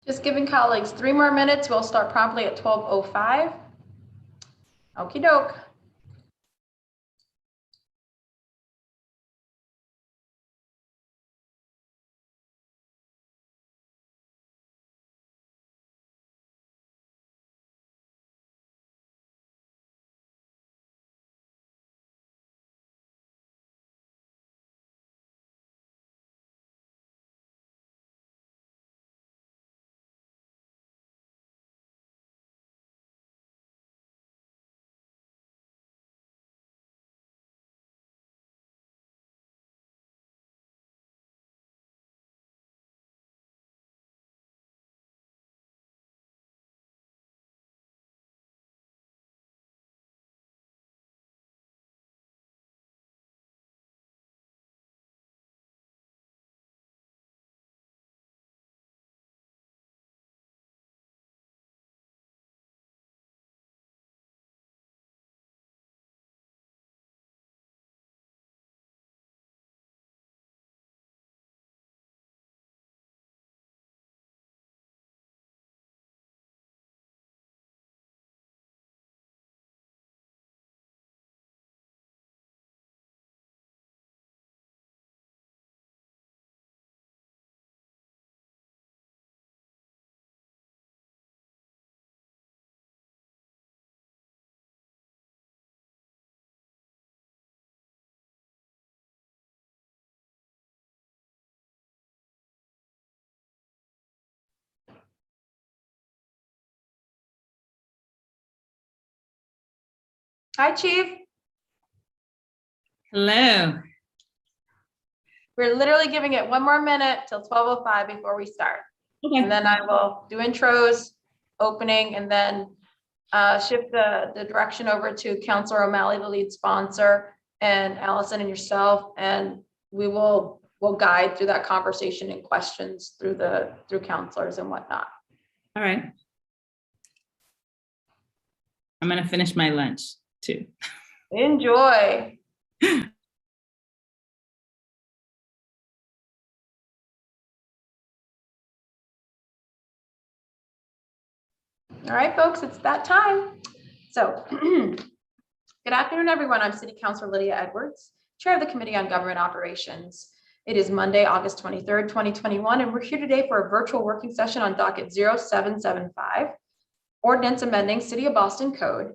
Just giving colleagues 3 more minutes. We'll start promptly at 12:05. Okie doke. Hi, Chief. Hello. We're literally giving it 1 more minute till 12:05 before we start. Okay. And then I will do intros, opening, and then shift the direction over to Councilor O'Malley, the lead sponsor, and Allison and yourself. And we'll guide through that conversation and questions through counselors and whatnot. All right. I'm going to finish my lunch too. Enjoy. All right, folks, it's that time. So good afternoon, everyone. I'm City Councilor Lydia Edwards, Chair of the Committee on Government Operations. It is Monday, August 23rd, 2021, and we're here today for a virtual working session on Docket 0775, Ordinance Amending City of Boston Code,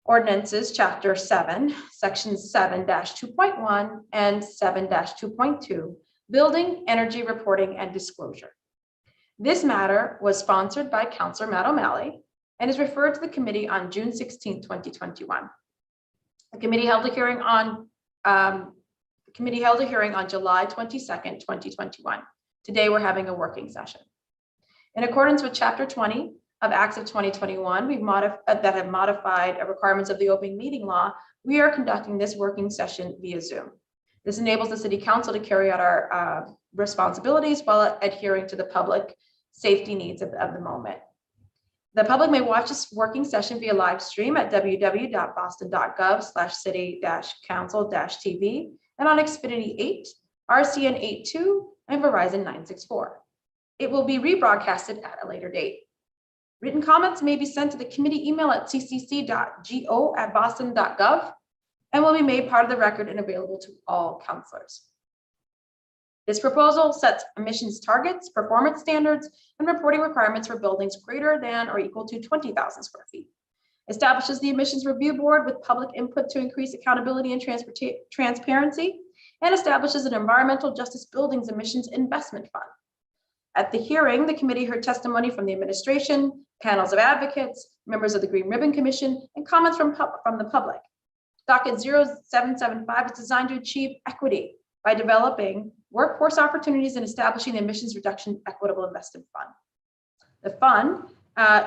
Ordinances Chapter 7, Sections 7-2.1 and 7-2.2, Building, Energy Reporting, and Disclosure. This matter was sponsored by Councilor Matt O'Malley and is referred to the committee on June 16, 2021. The committee held a hearing on July 22nd, 2021. Today, we're having a working session. In accordance with Chapter 20 of Acts of 2021, that have modified requirements of the open meeting law, we are conducting this working session via Zoom. This enables the City Council to carry out our responsibilities while adhering to the public safety needs of the moment. The public may watch this working session via live stream at www.boston.gov/city-council-tv and on Xfinity 8, RCN 82, and Verizon 964. It will be rebroadcasted at a later date. Written comments may be sent to the committee email at ccc.go@boston.gov and will be made part of the record and available to all councilors. This proposal sets emissions targets, performance standards, and reporting requirements for buildings greater than or equal to 20,000 square feet. Establishes the emissions review board with public input to increase accountability and transparency, and establishes an environmental justice buildings emissions investment fund. At the hearing, the committee heard testimony from the administration, panels of advocates, members of the Green Ribbon Commission, and comments from the public. Docket 0775 is designed to achieve equity by developing workforce opportunities and establishing the Emissions Reduction Equitable Investment Fund. The fund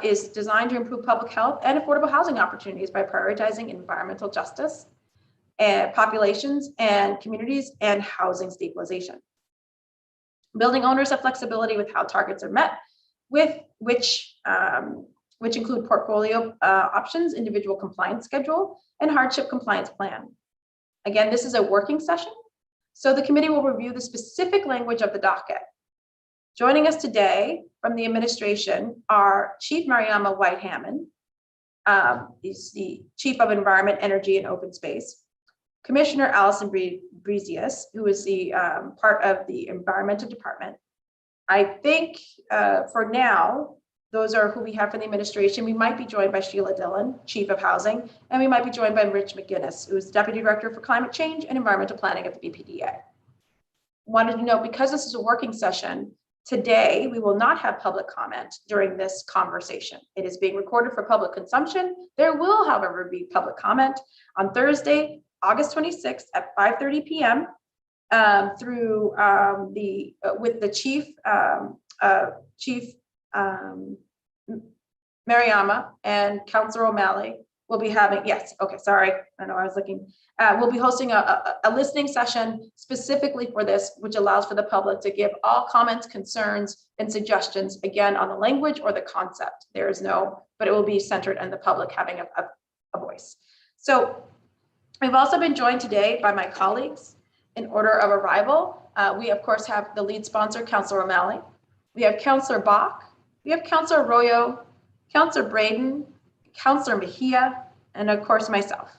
is designed to improve public health and affordable housing opportunities by prioritizing environmental justice, populations and communities, and housing stabilization. Building owners have flexibility with how targets are met, with which include portfolio options, individual compliance schedule, and hardship compliance plan. Again, this is a working session, so the committee will review the specific language of the docket. Joining us today from the administration are Chief Mariama White-Hammond. He's the Chief of Environment, Energy, and Open Space. Commissioner Allison Brezius, who is the part of the Environmental Department. I think for now, those are who we have from the administration. We might be joined by Sheila Dillon, Chief of Housing, and we might be joined by Rich McGinnis, who is Deputy Director for Climate Change and Environmental Planning at the BPDA. Wanted to know, because this is a working session, today we will not have public comment during this conversation. It is being recorded for public consumption. There will, however, be public comment on Thursday, August 26th at 5:30 p.m. Through with the Chief Mariama and Councilor O'Malley will be having, yes, okay, sorry, I don't know, I was looking. We'll be hosting a listening session specifically for this, which allows for the public to give all comments, concerns, and suggestions, again, on the language or the concept. There is no, but it will be centered on the public having a voice. So we've also been joined today by my colleagues in order of arrival. We, of course, have the lead sponsor, Councilor O'Malley. We have Councilor Bach. We have Councilor Arroyo, Councilor Braden, Councilor Mejia, and of course myself,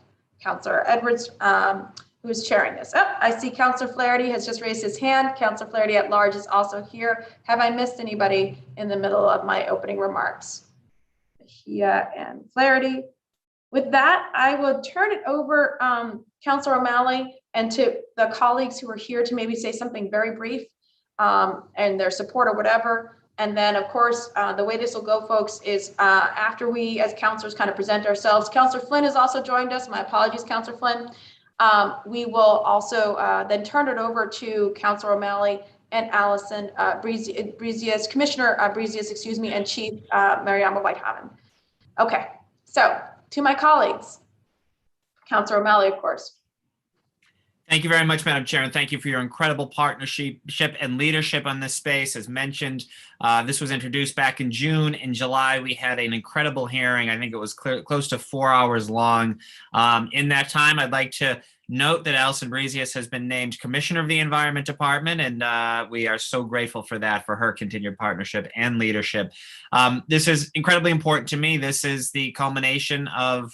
Councilor Edwards, who's chairing this. Oh, I see Councilor Flaherty has just raised his hand. Councilor Flaherty at large is also here. Have I missed anybody in the middle of my opening remarks? Mejia and Flaherty. With that, I will turn it over, Councilor O'Malley, and to the colleagues who are here to maybe say something very brief and their support or whatever. And then, of course, the way this will go, folks, is after we as councilors kind of present ourselves. Councilor Flynn has also joined us. My apologies, Councilor Flynn. We will also then turn it over to Councilor O'Malley and Allison Brezius, Commissioner Brezius, excuse me, and Chief Mariama White-Hammond. Okay, so to my colleagues, Councilor O'Malley, of course. Thank you very much, Madam Chair, and thank you for your incredible partnership and leadership on this space. As mentioned, this was introduced back in June. In July, we had an incredible hearing. I think it was close to 4 hours long. In that time, I'd like to note that Allison Brezius has been named Commissioner of the Environment Department, and we are so grateful for that, for her continued partnership and leadership. This is incredibly important to me. This is the culmination of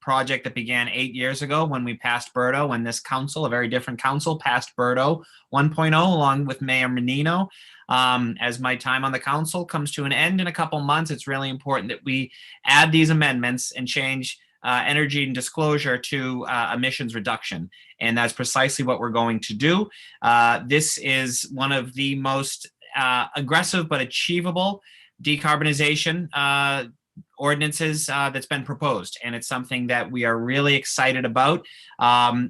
project that began 8 years ago when we passed BERDO, when this council, a very different council, passed BERDO 1.0 along with Mayor Menino. As my time on the council comes to an end in a couple months, it's really important that we add these amendments and change energy and disclosure to emissions reduction. And that's precisely what we're going to do. This is one of the most aggressive but achievable decarbonization ordinances that's been proposed, and it's something that we are really excited about.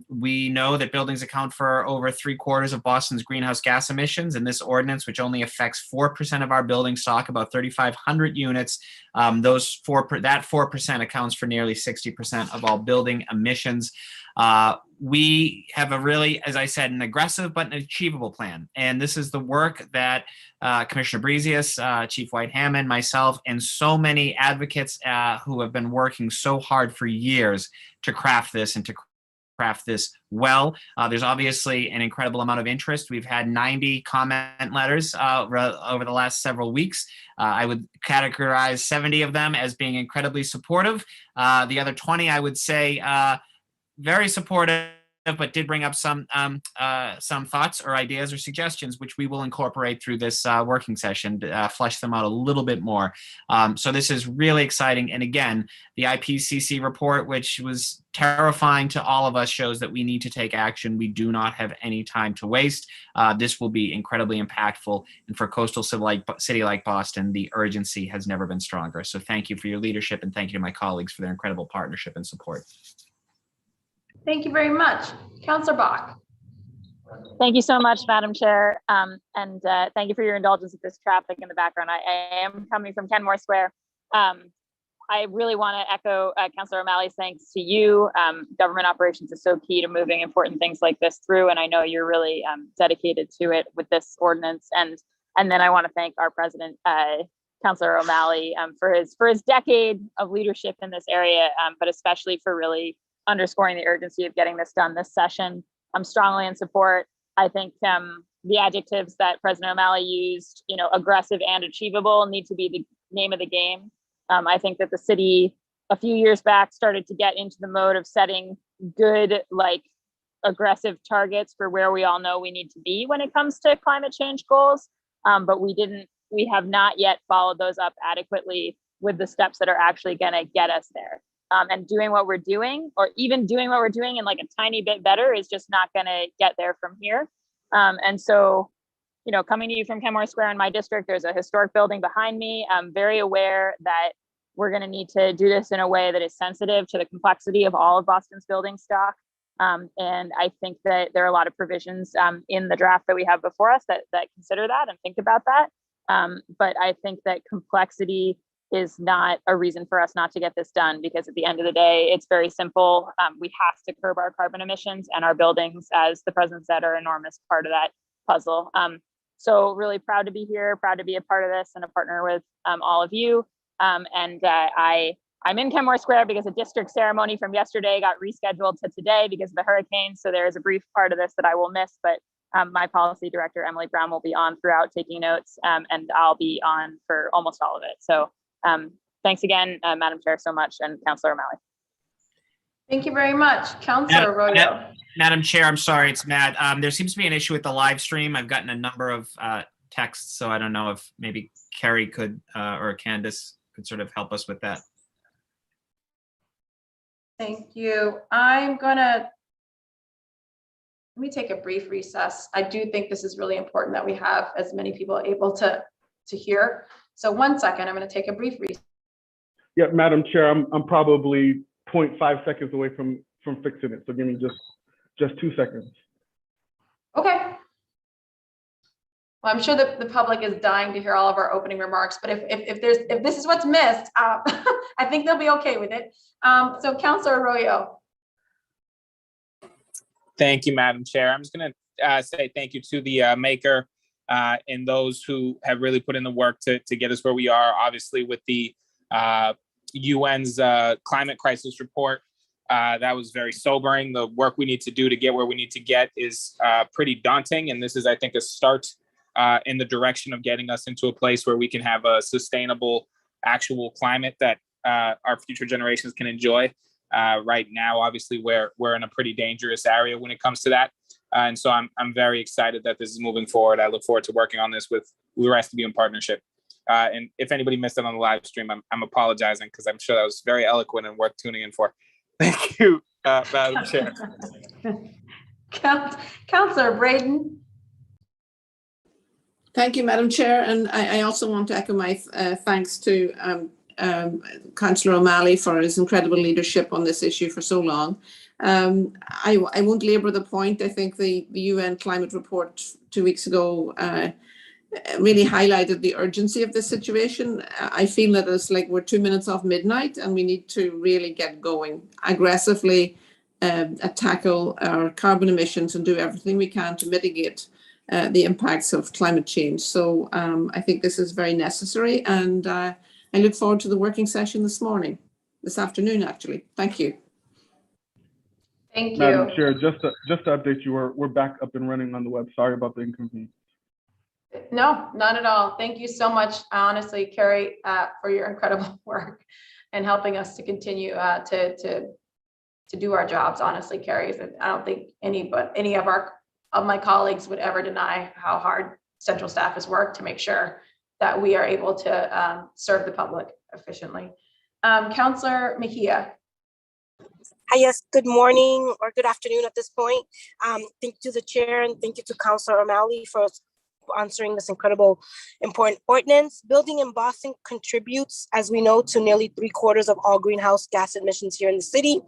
We know that buildings account for over 3/4 of Boston's greenhouse gas emissions, and this ordinance, which only affects 4% of our building stock, about 3,500 units, that 4% accounts for nearly 60% of all building emissions. We have a really, as I said, an aggressive but an achievable plan. And this is the work that Commissioner Brezius, Chief White-Hammond, myself, and so many advocates who have been working so hard for years to craft this and to craft this well. There's obviously an incredible amount of interest. We've had 90 comment letters over the last several weeks. I would categorize 70 of them as being incredibly supportive. The other 20, I would say, very supportive, but did bring up some thoughts or ideas or suggestions, which we will incorporate through this working session to flesh them out a little bit more. So this is really exciting. And again, the IPCC report, which was terrifying to all of us, shows that we need to take action. We do not have any time to waste. This will be incredibly impactful. And for coastal city like Boston, the urgency has never been stronger. So thank you for your leadership, and thank you to my colleagues for their incredible partnership and support. Thank you very much. Councilor Bach. Thank you so much, Madam Chair. And thank you for your indulgence with this traffic in the background. I am coming from Kenmore Square. I really want to echo Councilor O'Malley's thanks to you. Government operations is so key to moving important things like this through, and I know you're really dedicated to it with this ordinance. And then I want to thank our president, Councilor O'Malley, for his decade of leadership in this area, but especially for really underscoring the urgency of getting this done this session. I'm strongly in support. I think the adjectives that President O'Malley used, aggressive and achievable, need to be the name of the game. I think that the city a few years back started to get into the mode of setting good, aggressive targets for where we all know we need to be when it comes to climate change goals. But we have not yet followed those up adequately with the steps that are actually going to get us there. And doing what we're doing, or even doing what we're doing in a tiny bit better, is just not going to get there from here. And so, coming to you from Kenmore Square in my district, there's a historic building behind me. I'm very aware that we're going to need to do this in a way that is sensitive to the complexity of all of Boston's building stock. And I think that there are a lot of provisions in the draft that we have before us that consider that and think about that. But I think that complexity is not a reason for us not to get this done, because at the end of the day, it's very simple. We have to curb our carbon emissions, and our buildings, as the president said, are an enormous part of that puzzle. So really proud to be here, proud to be a part of this and a partner with all of you. I'm in Kenmore Square because a district ceremony from yesterday got rescheduled to today because of the hurricane. So there is a brief part of this that I will miss, but my policy director, Emily Brown, will be on throughout taking notes, and I'll be on for almost all of it. So thanks again, Madam Chair, so much, and Councilor O'Malley. Thank you very much. Councilor Arroyo. Madam Chair, I'm sorry, it's Matt. There seems to be an issue with the live stream. I've gotten a number of texts, so I don't know if maybe Carrie could or Candace could sort of help us with that. Thank you. Let me take a brief recess. I do think this is really important that we have as many people able to hear. So 1 second, I'm going to take a brief recess. Yeah, Madam Chair, I'm probably 0.5 seconds away from fixing it. So give me just 2 seconds. Okay. Well, I'm sure that the public is dying to hear all of our opening remarks, but if this is what's missed, I think they'll be okay with it. So Councilor Arroyo. Thank you, Madam Chair. I'm just going to say thank you to the maker and those who have really put in the work to get us where we are. Obviously, with the UN's climate crisis report, that was very sobering. The work we need to do to get where we need to get is pretty daunting. And this is, I think, a start in the direction of getting us into a place where we can have a sustainable, actual climate that our future generations can enjoy. Right now, obviously, we're in a pretty dangerous area when it comes to that. And so I'm very excited that this is moving forward. I look forward to working on this with the rest of you in partnership. And if anybody missed it on the live stream, I'm apologizing, because I'm sure that was very eloquent and worth tuning in for. Thank you, Madam Chair. Councilor Braden. Thank you, Madam Chair. And I also want to echo my thanks to Councillor O'Malley for his incredible leadership on this issue for so long. I won't labour the point. I think the UN climate report 2 weeks ago really highlighted the urgency of this situation. I feel that it's like we're 2 minutes off midnight, and we need to really get going aggressively, tackle our carbon emissions and do everything we can to mitigate the impacts of climate change. So I think this is very necessary, and I look forward to the working session this afternoon, actually. Thank you. Thank you. Madam Chair, just to update you, we're back up and running on the web. Sorry about the inconvenience. No, not at all. Thank you so much, honestly, Carrie, for your incredible work and helping us to continue to do our jobs. Honestly, Carrie, I don't think any of my colleagues would ever deny how hard central staff has worked to make sure that we are able to serve the public efficiently. Councillor Mejia. Hi, yes, good morning or good afternoon at this point. Thank you to the chair, and thank you to Councilor O'Malley for answering this incredible, important ordinance. Building in Boston contributes, as we know, to nearly 3/4 of all greenhouse gas emissions here in the city.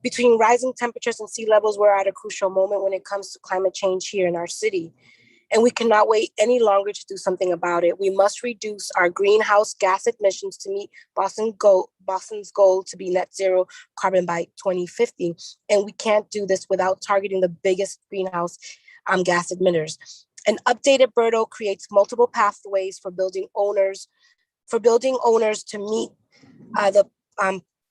Between rising temperatures and sea levels, we're at a crucial moment when it comes to climate change here in our city. And we cannot wait any longer to do something about it. We must reduce our greenhouse gas emissions to meet Boston's goal to be net zero carbon by 2050. And we can't do this without targeting the biggest greenhouse gas emitters. An updated BERDO creates multiple pathways for building owners to meet the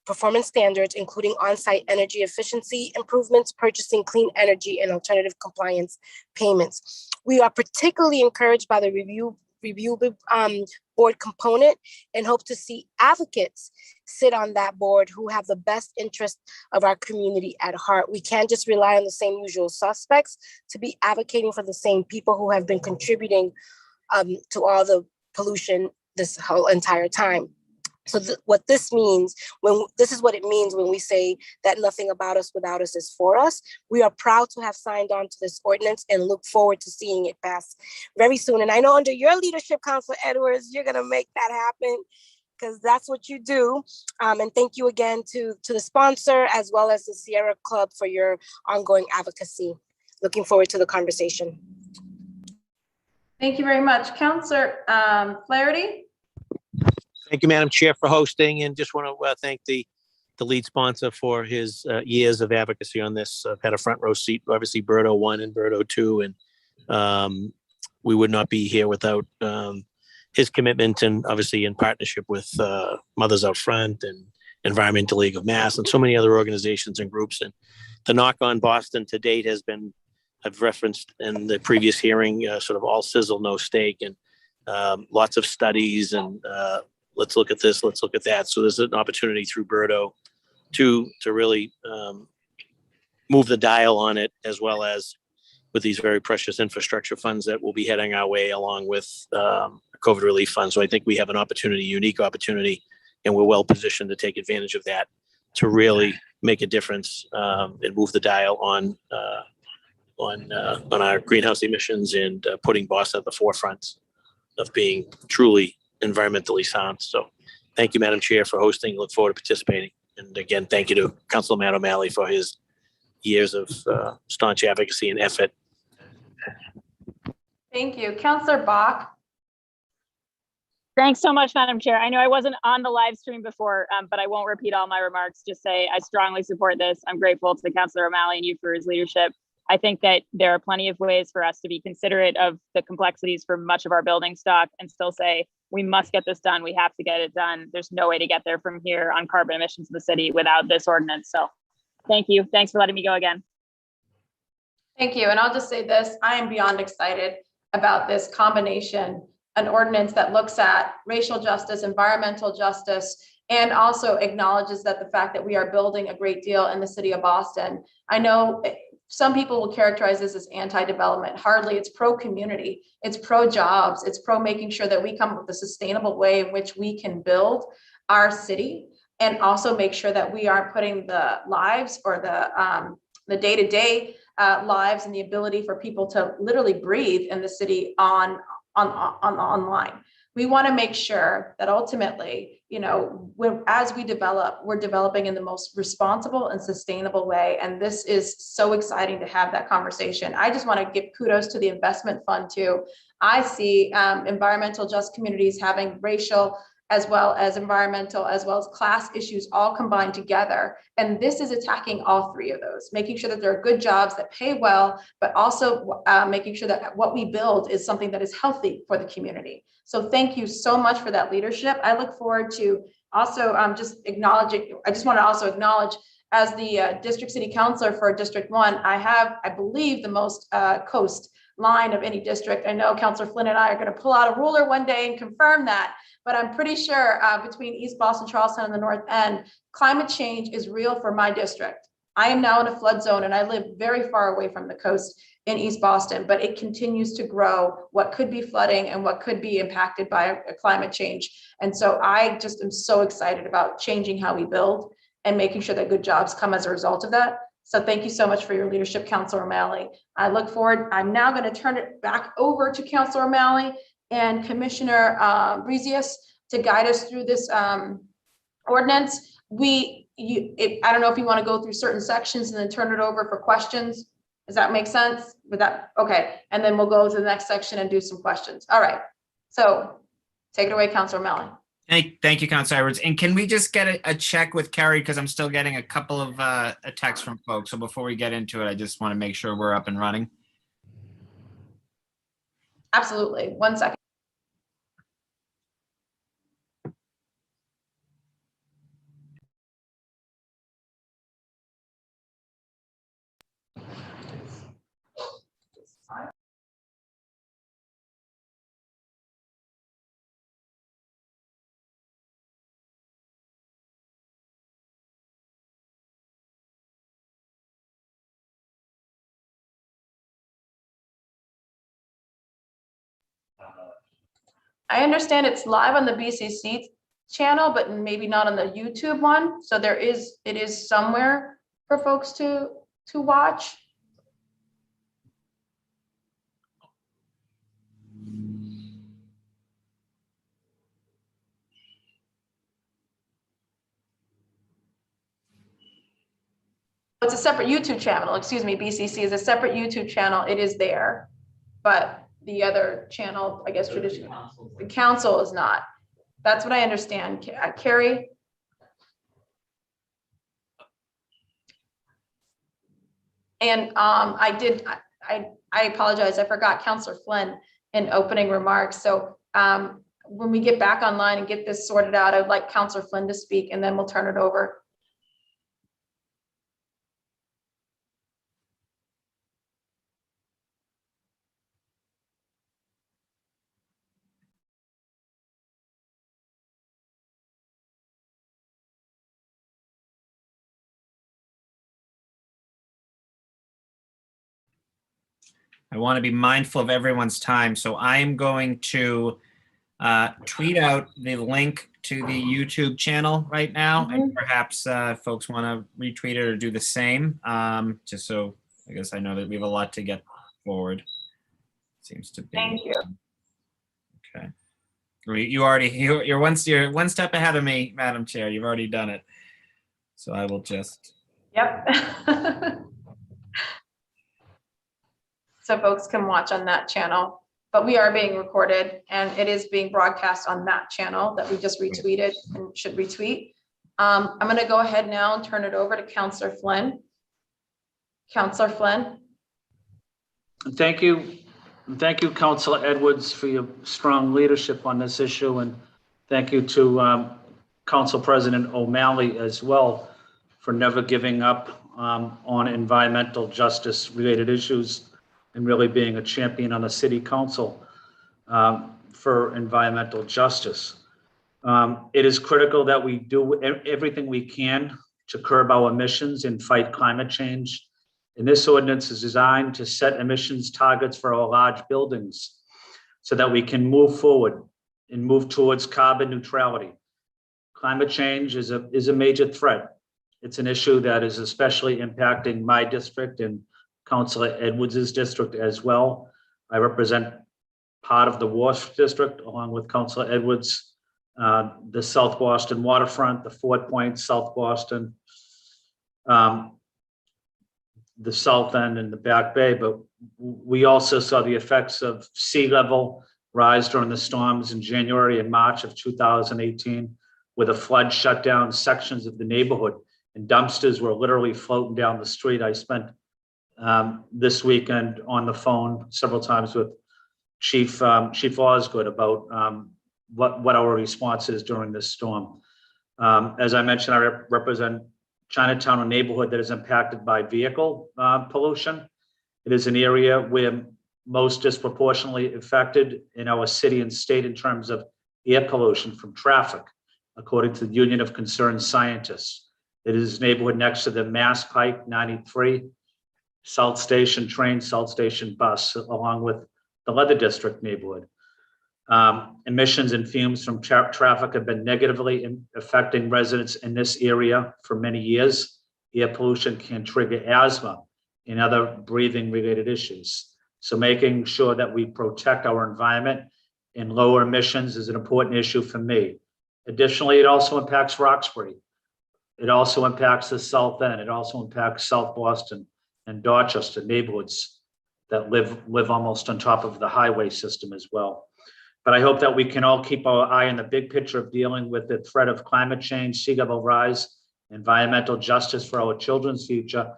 performance standards, including on-site energy efficiency improvements, purchasing clean energy, and alternative compliance payments. We are particularly encouraged by the review board component and hope to see advocates sit on that board who have the best interest of our community at heart. We can't just rely on the same usual suspects to be advocating for the same people who have been contributing to all the pollution this whole entire time. So what this means, this is what it means when we say that nothing about us without us is for us. We are proud to have signed on to this ordinance and look forward to seeing it pass very soon. And I know under your leadership, Councilor Edwards, you're gonna make that happen because that's what you do. And thank you again to the sponsor as well as the Sierra Club for your ongoing advocacy. Looking forward to the conversation. Thank you very much. Councillor Flaherty? Thank you, Madam Chair, for hosting, and just want to thank the lead sponsor for his years of advocacy on this. I've had a front row seat, obviously BERDO 1 and BERDO 2, and we would not be here without his commitment, and obviously in partnership with Mothers Out Front and Environmental League of Mass and so many other organizations and groups. And the knock on Boston to date has been, I've referenced in the previous hearing, sort of all sizzle, no steak, and lots of studies and let's look at this, let's look at that. So there's an opportunity through BERDO to really move the dial on it, as well as with these very precious infrastructure funds that will be heading our way along with COVID relief funds. So I think we have an opportunity, unique opportunity, and we're well positioned to take advantage of that to really make a difference and move the dial on our greenhouse emissions and putting Boston at the forefront of being truly environmentally sound. So thank you, Madam Chair, for hosting. Look forward to participating. And again, thank you to Councilor Matt O'Malley for his years of staunch advocacy and effort. Thank you. Councillor Bach? Thanks so much, Madam Chair. I know I wasn't on the live stream before, but I won't repeat all my remarks. Just say I strongly support this. I'm grateful to Councilor O'Malley and you for his leadership. I think that there are plenty of ways for us to be considerate of the complexities for much of our building stock and still say, we must get this done. We have to get it done. There's no way to get there from here on carbon emissions in the city without this ordinance. So thank you. Thanks for letting me go again. Thank you. And I'll just say this, I am beyond excited about this combination, an ordinance that looks at racial justice, environmental justice, and also acknowledges that the fact that we are building a great deal in the city of Boston. I know some people will characterize this as anti-development. Hardly. It's pro-community. It's pro-jobs. It's pro-making sure that we come up with a sustainable way in which we can build our city and also make sure that we aren't putting the lives or the day-to-day lives and the ability for people to literally breathe in the city online. We want to make sure that ultimately, you know, as we develop, we're developing in the most responsible and sustainable way. And this is so exciting to have that conversation. I just want to give kudos to the investment fund too. I see environmental just communities having racial as well as environmental, as well as class issues all combined together. And this is attacking all three of those, making sure that there are good jobs that pay well, but also making sure that what we build is something that is healthy for the community. So thank you so much for that leadership. I look forward to also just acknowledging, I just want to also acknowledge as the district city councilor for District 1, I have, I believe, the most coast line of any district. I know Councilor Flynn and I are going to pull out a ruler one day and confirm that, but I'm pretty sure between East Boston, Charlestown, and the North End, climate change is real for my district. I am now in a flood zone and I live very far away from the coast in East Boston, but it continues to grow what could be flooding and what could be impacted by a climate change. And so I just am so excited about changing how we build and making sure that good jobs come as a result of that. So thank you so much for your leadership, Councilor O'Malley. I look forward. I'm now going to turn it back over to Councilor O'Malley and Commissioner Brezius to guide us through this ordinance. I don't know if you want to go through certain sections and then turn it over for questions. Does that make sense? With that, okay. And then we'll go to the next section and do some questions. All right. So take it away, Councilor O'Malley. Thank you, Councilor Edwards. And can we just get a check with Carrie? Because I'm still getting a couple of texts from folks. So before we get into it, I just want to make sure we're up and running. Absolutely. 1 second. I understand it's live on the BCC channel, but maybe not on the YouTube one. So it is somewhere for folks to watch. It's a separate YouTube channel, excuse me, BCC is a separate YouTube channel. It is there. But the other channel, I guess traditionally, the council is not. That's what I understand. Carrie? And I apologize, I forgot Councilor Flynn in opening remarks. So when we get back online and get this sorted out, I'd like Councilor Flynn to speak and then we'll turn it over. I want to be mindful of everyone's time, so I am going to tweet out the link to the YouTube channel right now, and perhaps folks want to retweet it or do the same, just so I guess I know that we have a lot to get forward. Seems to be. Thank you. Okay. You're one step ahead of me, Madam Chair. You've already done it. So I will just. Yep. So folks can watch on that channel, but we are being recorded and it is being broadcast on that channel that we just retweeted and should retweet. I'm going to go ahead now and turn it over to Councilor Flynn. Councilor Flynn. Thank you. Thank you, Councilor Edwards, for your strong leadership on this issue. And thank you to Council President O'Malley as well for never giving up on environmental justice related issues and really being a champion on the City Council for environmental justice. It is critical that we do everything we can to curb our emissions and fight climate change. And this ordinance is designed to set emissions targets for our large buildings so that we can move forward and move towards carbon neutrality. Climate change is a major threat. It's an issue that is especially impacting my district and Councilor Edwards's district as well. I represent part of the Wharf District along with Councilor Edwards, the South Boston waterfront, the Fort Point, South Boston, the South End and the Back Bay, but we also saw the effects of sea level rise during the storms in January and March of 2018, where the flood shut down sections of the neighborhood and dumpsters were literally floating down the street. I spent this weekend on the phone several times with Chief Osgood about what our response is during this storm. As I mentioned, I represent Chinatown, a neighborhood that is impacted by vehicle pollution. It is an area where most disproportionately affected in our city and state in terms of air pollution from traffic, according to the Union of Concerned Scientists. It is a neighborhood next to the Mass Pike 93, South Station train, South Station bus, along with the Leather District neighborhood. Emissions and fumes from traffic have been negatively affecting residents in this area for many years. Air pollution can trigger asthma and other breathing related issues. So making sure that we protect our environment and lower emissions is an important issue for me. Additionally, it also impacts Roxbury. It also impacts the South End. It also impacts South Boston and Dorchester neighborhoods that live almost on top of the highway system as well. But I hope that we can all keep our eye on the big picture of dealing with the threat of climate change, sea level rise, environmental justice for our children's future,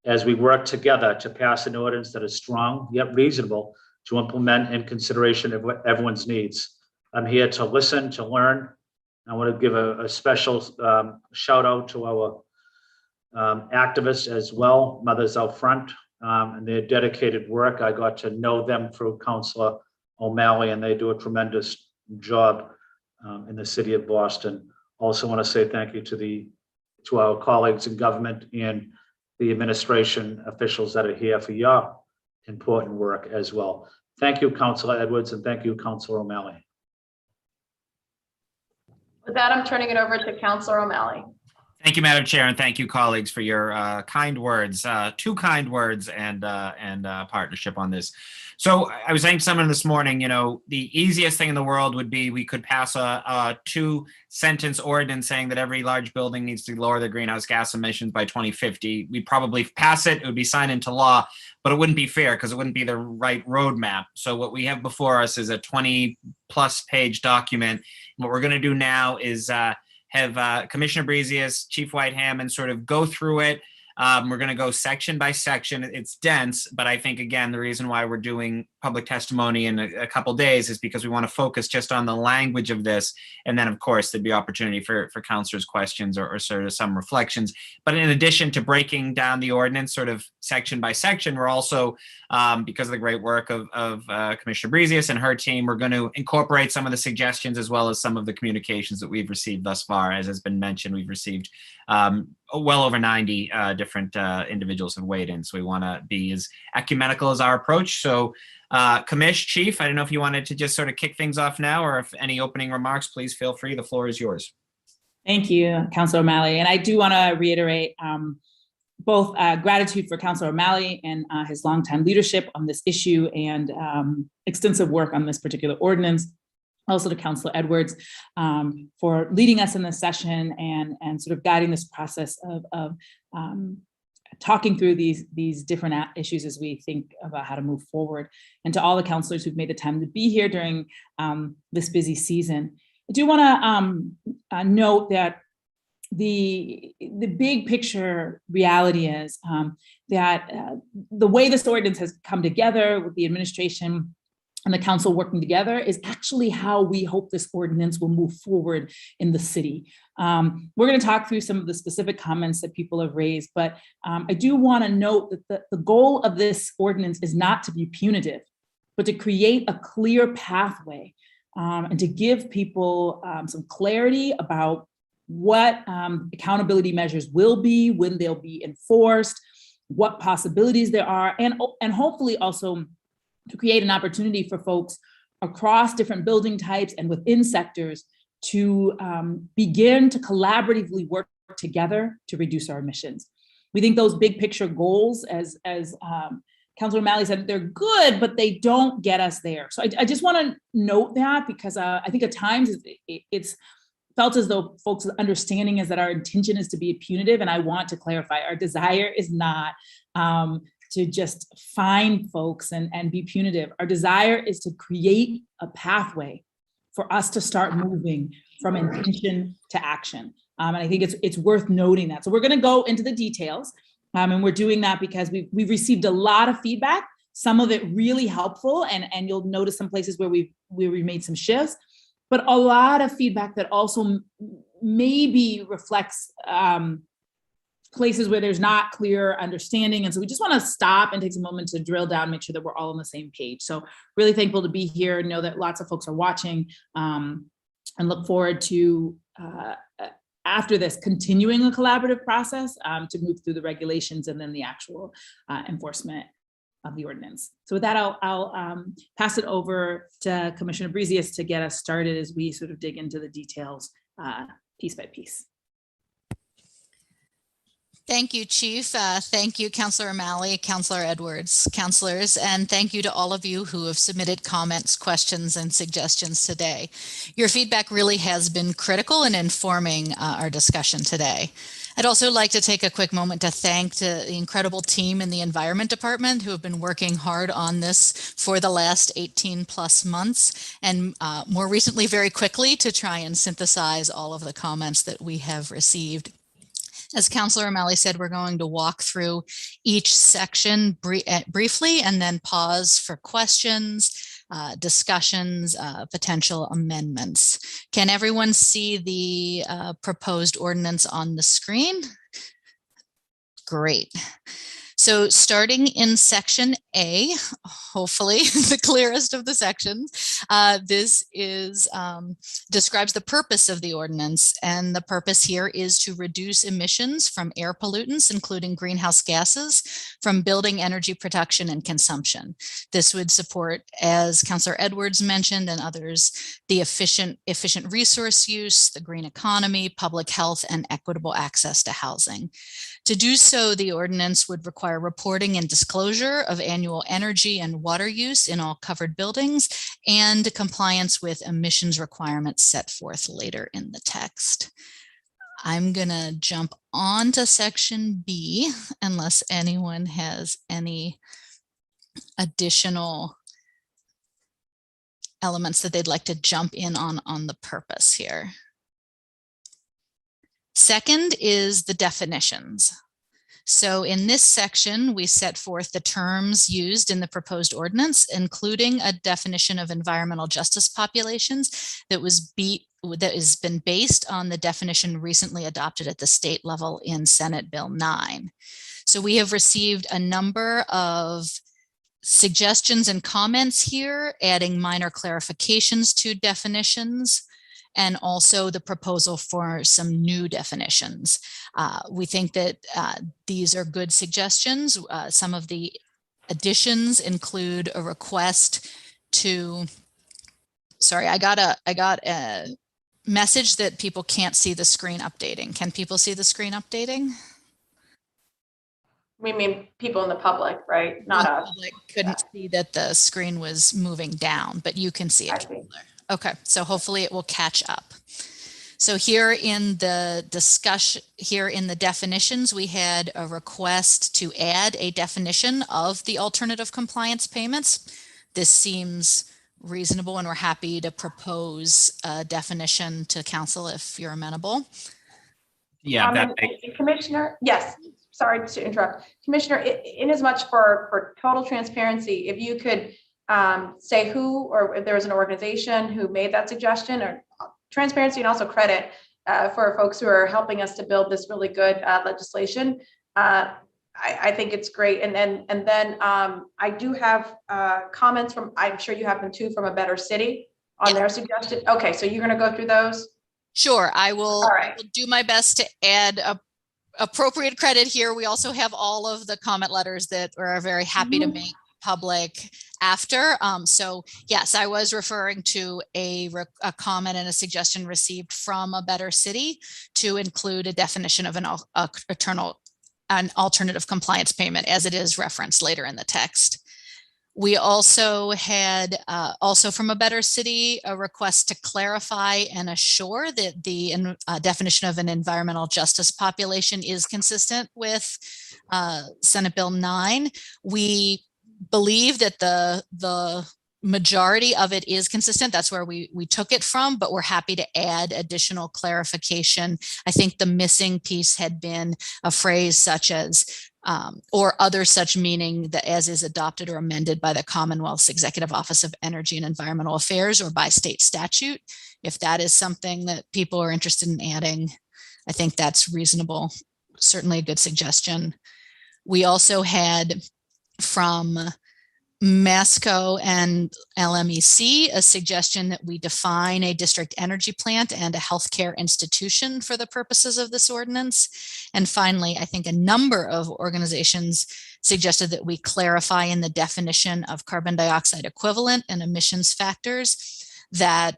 as we work together to pass an ordinance that is strong yet reasonable to implement in consideration of what everyone's needs. I'm here to listen, to learn. I want to give a special shout out to our activists as well, Mothers Out Front, and their dedicated work. I got to know them through Councilor O'Malley, and they do a tremendous job in the city of Boston. Also want to say thank you to our colleagues in government and the administration officials that are here for your important work as well. Thank you, Councilor Edwards, and thank you, Councilor O'Malley. With that, I'm turning it over to Counselor O'Malley. Thank you, Madam Chair, and thank you, colleagues, for your kind words, two kind words, and partnership on this. So I was saying to someone this morning, you know, the easiest thing in the world would be we could pass a 2-sentence ordinance saying that every large building needs to lower their greenhouse gas emissions by 2050. We'd probably pass it, it would be signed into law, but it wouldn't be fair because it wouldn't be the right roadmap. So what we have before us is a 20+ page document. What we're going to do now is have Commissioner Brezius, Chief Whiteham, and sort of go through it. We're going to go section by section. It's dense, but I think, again, the reason why we're doing public testimony in a couple days is because we want to focus just on the language of this. And then, of course, there'd be opportunity for councilors' questions or sort of some reflections. But in addition to breaking down the ordinance sort of section by section, we're also, because of the great work of Commissioner Brezius and her team, we're going to incorporate some of the suggestions as well as some of the communications that we've received thus far. As has been mentioned, we've received well over 90 different individuals have weighed in. So we want to be as ecumenical as our approach. So Commish, Chief, I don't know if you wanted to just sort of kick things off now, or if any opening remarks, please feel free. The floor is yours. Thank you, Councilor O'Malley. And I do want to reiterate both gratitude for Councilor O'Malley and his longtime leadership on this issue and extensive work on this particular ordinance. Also to Councilor Edwards for leading us in this session and sort of guiding this process of talking through these different issues as we think about how to move forward. And to all the councilors who've made the time to be here during this busy season. I do want to note that the big picture reality is that the way this ordinance has come together with the administration and the council working together is actually how we hope this ordinance will move forward in the city. We're going to talk through some of the specific comments that people have raised, but I do want to note that the goal of this ordinance is not to be punitive, but to create a clear pathway and to give people some clarity about what accountability measures will be, when they'll be enforced, what possibilities there are, and hopefully also to create an opportunity for folks across different building types and within sectors to begin to collaboratively work together to reduce our emissions. We think those big picture goals, as Councilor O'Malley said, they're good, but they don't get us there. So I just want to note that because I think at times it's felt as though folks' understanding is that our intention is to be punitive, and I want to clarify, our desire is not to just fine folks and be punitive. Our desire is to create a pathway for us to start moving from intention to action. And I think it's worth noting that. So we're gonna go into the details and we're doing that because we've received a lot of feedback, some of it really helpful, and you'll notice some places where we made some shifts, but a lot of feedback that also maybe reflects places where there's not clear understanding. And so we just want to stop and take a moment to drill down, make sure that we're all on the same page. So really thankful to be here, know that lots of folks are watching, and look forward to, after this, continuing a collaborative process to move through the regulations and then the actual enforcement of the ordinance. So with that, I'll pass it over to Commissioner Brezius to get us started as we sort of dig into the details piece by piece. Thank you, Chief. Thank you, Councilor O'Malley, Councilor Edwards, councilors, and thank you to all of you who have submitted comments, questions, and suggestions today. Your feedback really has been critical in informing our discussion today. I'd also like to take a quick moment to thank the incredible team in the Environment Department who have been working hard on this for the last 18+ months, and more recently, very quickly, to try and synthesize all of the comments that we have received. As Councilor O'Malley said, we're going to walk through each section briefly and then pause for questions, discussions, potential amendments. Can everyone see the proposed ordinance on the screen? Great. So starting in section A, hopefully the clearest of the sections, this is describes the purpose of the ordinance. And the purpose here is to reduce emissions from air pollutants, including greenhouse gases, from building energy production and consumption. This would support, as Councillor Edwards mentioned and others, the efficient resource use, the green economy, public health, and equitable access to housing. To do so, the ordinance would require reporting and disclosure of annual energy and water use in all covered buildings and compliance with emissions requirements set forth later in the text. I'm going to jump on to section B unless anyone has any additional elements that they'd like to jump in on the purpose here. Second is the definitions. So in this section, we set forth the terms used in the proposed ordinance, including a definition of environmental justice populations that has been based on the definition recently adopted at the state level in Senate Bill 9. So we have received a number of suggestions and comments here, adding minor clarifications to definitions, and also the proposal for some new definitions. We think that these are good suggestions. Some of the additions include a request to, sorry, I got a message that people can't see the screen updating. Can people see the screen updating? We mean people in the public, right? Not us. Public couldn't see that the screen was moving down, but you can see it. Okay, so hopefully it will catch up. So here in the discussion, here in the definitions, we had a request to add a definition of the alternative compliance payments. This seems reasonable and we're happy to propose a definition to council if you're amenable. Yeah, Commissioner, yes, sorry to interrupt. Commissioner, in as much for total transparency, if you could say who, or if there was an organization who made that suggestion, or transparency and also credit for folks who are helping us to build this really good legislation. I think it's great. And then I do have comments from, I'm sure you have them too, from A Better City on their suggestion. Okay, so you're going to go through those? Sure, I will, right. I will do my best to add appropriate credit here. We also have all of the comment letters that we're very happy to make public after. So yes, I was referring to a comment and a suggestion received from A Better City to include a definition of an alternative compliance payment as it is referenced later in the text. We also had, also from A Better City, a request to clarify and assure that the definition of an environmental justice population is consistent with Senate Bill 9. We believe that the majority of it is consistent. That's where we took it from, but we're happy to add additional clarification. I think the missing piece had been a phrase such as or other such meaning that as is adopted or amended by the Commonwealth's Executive Office of Energy and Environmental Affairs or by state statute. If that is something that people are interested in adding, I think that's reasonable. Certainly a good suggestion. We also had from Masco and LMEC a suggestion that we define a district energy plant and a healthcare institution for the purposes of this ordinance. And finally, I think a number of organizations suggested that we clarify in the definition of carbon dioxide equivalent and emissions factors that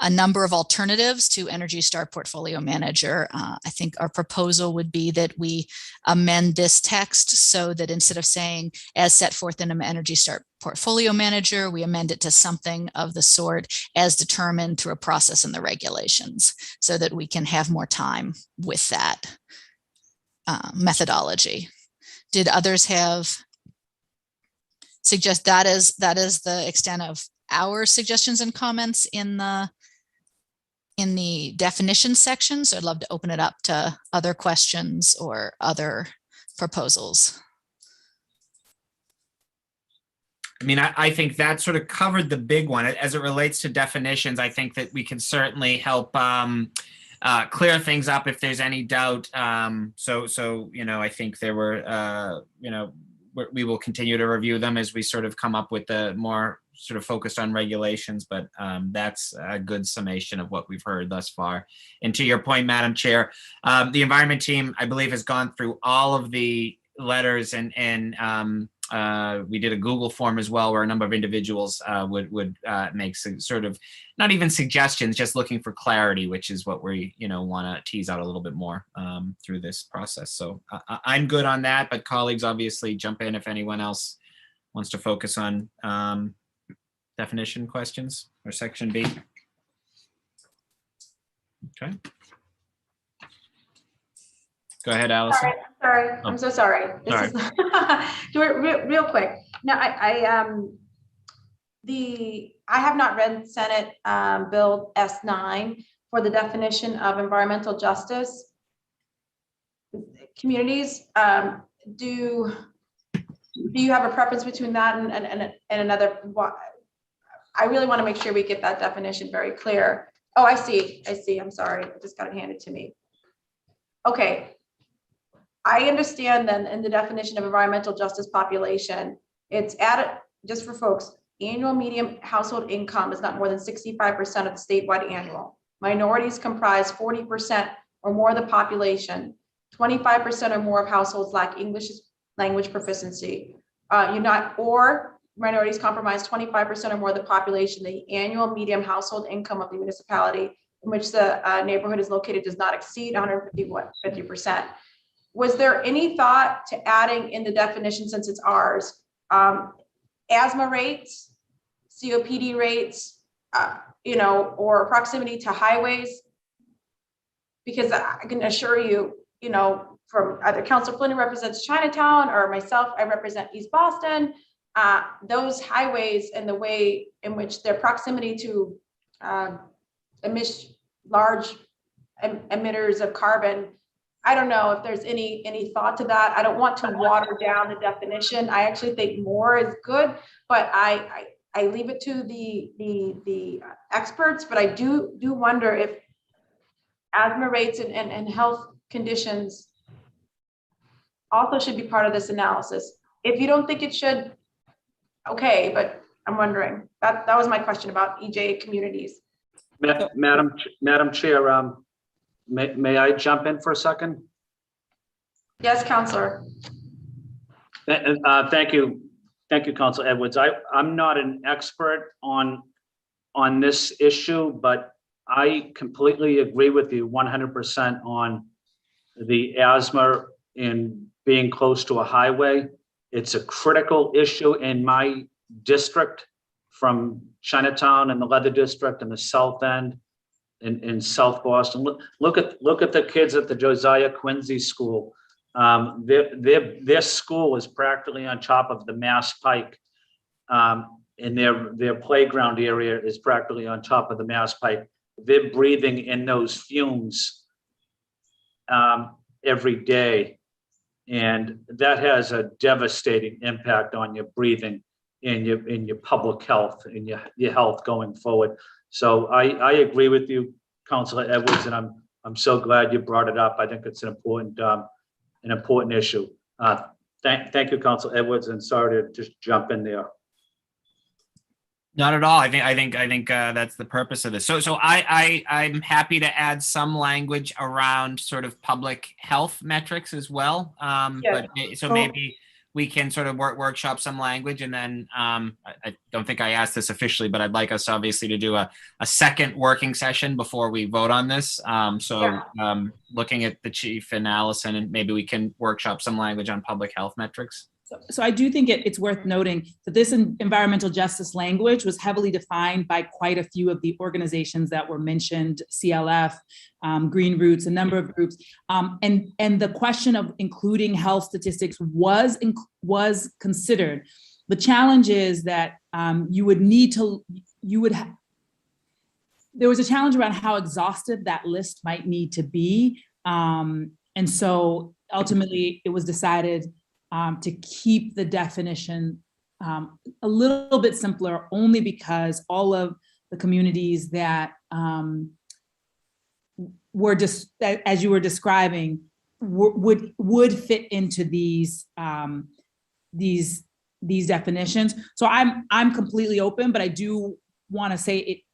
a number of alternatives to Energy Star Portfolio Manager. I think our proposal would be that we amend this text so that instead of saying as set forth in an Energy Star Portfolio Manager, we amend it to something of the sort as determined through a process in the regulations so that we can have more time with that methodology. Did others have suggest that is the extent of our suggestions and comments in the definition section? So I'd love to open it up to other questions or other proposals. I mean, I think that sort of covered the big one. As it relates to definitions, I think that we can certainly help clear things up if there's any doubt. So I think there were, we will continue to review them as we sort of come up with the more sort of focused on regulations, but that's a good summation of what we've heard thus far. And to your point, Madam Chair, the environment team, I believe, has gone through all of the letters and we did a Google form as well, where a number of individuals would make sort of not even suggestions, just looking for clarity, which is what we want to tease out a little bit more through this process. So I'm good on that, but colleagues obviously jump in if anyone else wants to focus on definition questions or section B. Okay. Go ahead, Allison. Sorry, I'm so sorry. Sorry. Do it real quick. Now, I have not read Senate Bill S9 for the definition of environmental justice. Communities, do you have a preference between that and another? I really want to make sure we get that definition very clear. Oh, I see. I'm sorry. I just got it handed to me. Okay. I understand then in the definition of environmental justice population, it's added, just for folks, annual median household income is not more than 65% of the statewide annual. Minorities comprise 40% or more of the population. 25% or more of households lack English language proficiency. Or minorities comprise 25% or more of the population. The annual median household income of the municipality in which the neighborhood is located does not exceed 150%. Was there any thought to adding in the definition, since it's ours, asthma rates, COPD rates, or proximity to highways? Because I can assure you, from either Councilor Flynn, who represents Chinatown, or myself, I represent East Boston, those highways and the way in which their proximity to large emitters of carbon, I don't know if there's any thought to that. I don't want to water down the definition. I actually think more is good, but I leave it to the experts. But I do wonder if asthma rates and health conditions also should be part of this analysis. If you don't think it should, okay, but I'm wondering. That was my question about EJ communities. Madam Chair, may I jump in for a second? Yes, Councilor. Thank you, Councilor Edwards. I'm not an expert on this issue, but I completely agree with you 100% on the asthma and being close to a highway. It's a critical issue in my district, from Chinatown and the Leather District and the South End in South Boston. Look at the kids at the Josiah Quincy School. Their school is practically on top of the Mass Pike, and their playground area is practically on top of the Mass Pike. They're breathing in those fumes every day, and that has a devastating impact on your breathing and your public health and your health going forward. So I agree with you, Councilor Edwards, and I'm so glad you brought it up. I think it's an important issue. Thank you, Councilor Edwards, and sorry to just jump in there. Not at all. I think that's the purpose of this. So I'm happy to add some language around sort of public health metrics as well. Yeah. But so maybe we can sort of workshop some language, and then I don't think I asked this officially, but I'd like us obviously to do a second working session before we vote on this. Looking at the chief and Allison, and maybe we can workshop some language on public health metrics. So I do think it's worth noting that this environmental justice language was heavily defined by quite a few of the organizations that were mentioned, CLF, Green Roots, a number of groups. And the question of including health statistics was considered. The challenge is that there was a challenge around how exhaustive that list might need to be. And so ultimately it was decided to keep the definition a little bit simpler, only because all of the communities that were just, as you were describing, would fit into these definitions. So I'm completely open, but I do want to say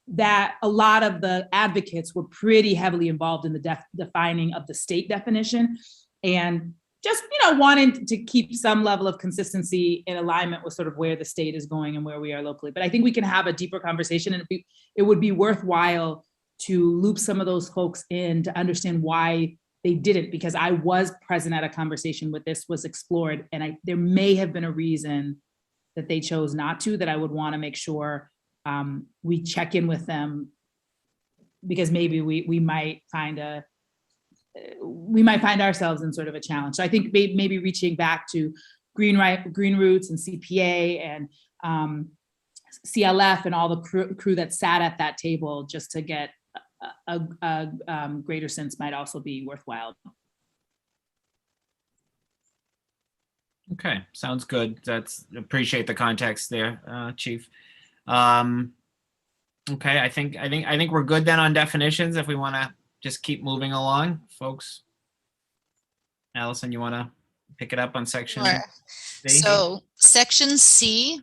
that a lot of the advocates were pretty heavily involved in the defining of the state definition, and just, wanting to keep some level of consistency in alignment with sort of where the state is going and where we are locally. But I think we can have a deeper conversation, and it would be worthwhile to loop some of those folks in to understand why they didn't, because I was present at a conversation where this was explored, and there may have been a reason that they chose not to, that I would want to make sure we check in with them, because maybe we might find ourselves in sort of a challenge. So I think maybe reaching back to Green Roots and CPA and CLF and all the crew that sat at that table just to get a greater sense might also be worthwhile. Okay, sounds good. Appreciate the context there, Chief. Okay, I think we're good then on definitions. If we want to just keep moving along, folks. Allison, you want to pick it up on section Sure. C? So section C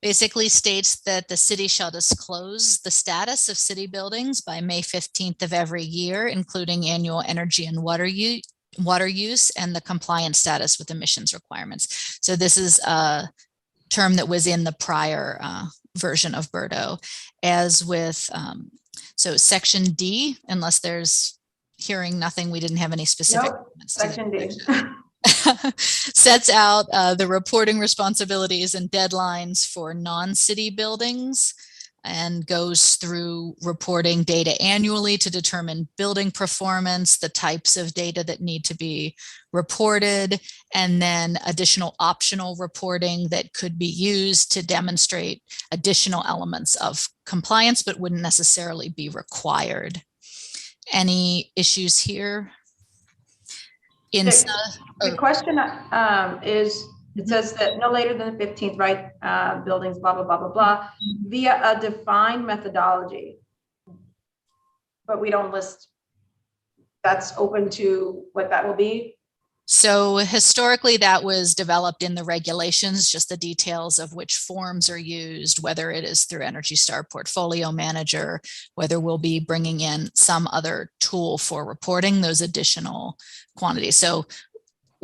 basically states that the city shall disclose the status of city buildings by May 15th of every year, including annual energy and water use and the compliance status with emissions requirements. So this is a term that was in the prior version of BERDO. As with, so section D, unless there's hearing nothing, we didn't have any specific. Nope, section D. Sets out the reporting responsibilities and deadlines for non-city buildings, and goes through reporting data annually to determine building performance, the types of data that need to be reported, and then additional optional reporting that could be used to demonstrate additional elements of compliance, but wouldn't necessarily be required. Any issues here? The question is, it says that no later than the 15th, right? Buildings, blah, blah, blah, blah, blah, via a defined methodology. But we don't list, that's open to what that will be. So historically that was developed in the regulations, just the details of which forms are used, whether it is through Energy Star Portfolio Manager, whether we'll be bringing in some other tool for reporting those additional quantities. So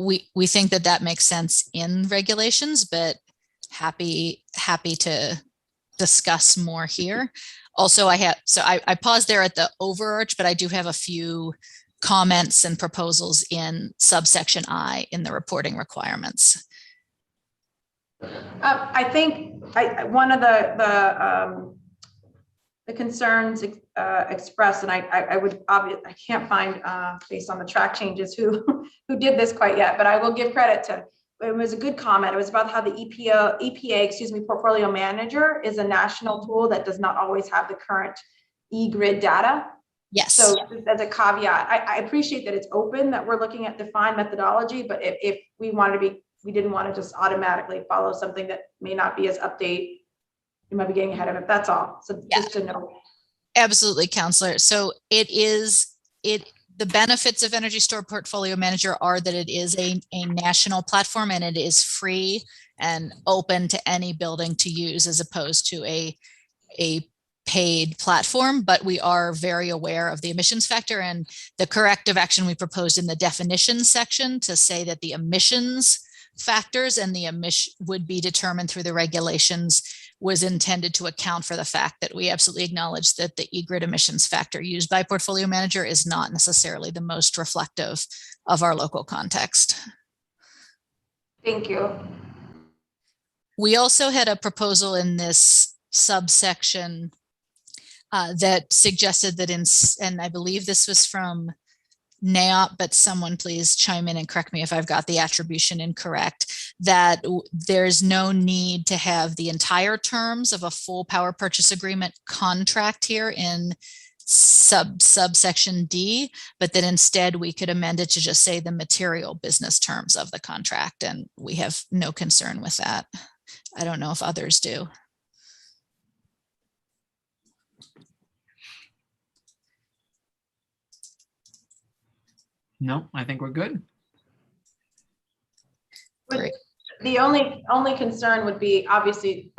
we think that makes sense in regulations, but happy to discuss more here. Also, I paused there at the overarch, but I do have a few comments and proposals in subsection I in the reporting requirements. I think one of the concerns expressed, and I can't find based on the track changes who did this quite yet, but I will give credit to. It was a good comment. It was about how the EPA, Portfolio Manager is a national tool that does not always have the current eGrid data. Yes. So as a caveat, I appreciate that it's open, that we're looking at defined methodology, but if we didn't want to just automatically follow something that may not be as update, we might be getting ahead of it. That's all. So yeah. Just to know. Absolutely, Counselor. So the benefits of Energy Store Portfolio Manager are that it is a national platform, and it is free and open to any building to use, as opposed to a paid platform. But we are very aware of the emissions factor and the corrective action we proposed in the definitions section to say that the emissions factors and the emission would be determined through the regulations was intended to account for the fact that we absolutely acknowledge that the eGrid emissions factor used by Portfolio Manager is not necessarily the most reflective of our local context. Thank you. We also had a proposal in this subsection that suggested that and I believe this was from NAOP, but someone please chime in and correct me if I've got the attribution incorrect, that there's no need to have the entire terms of a full power purchase agreement contract here in subsection D, but that instead we could amend it to just say the material business terms of the contract, and we have no concern with that. I don't know if others do. No, I think we're good. Great. The only concern would be obviously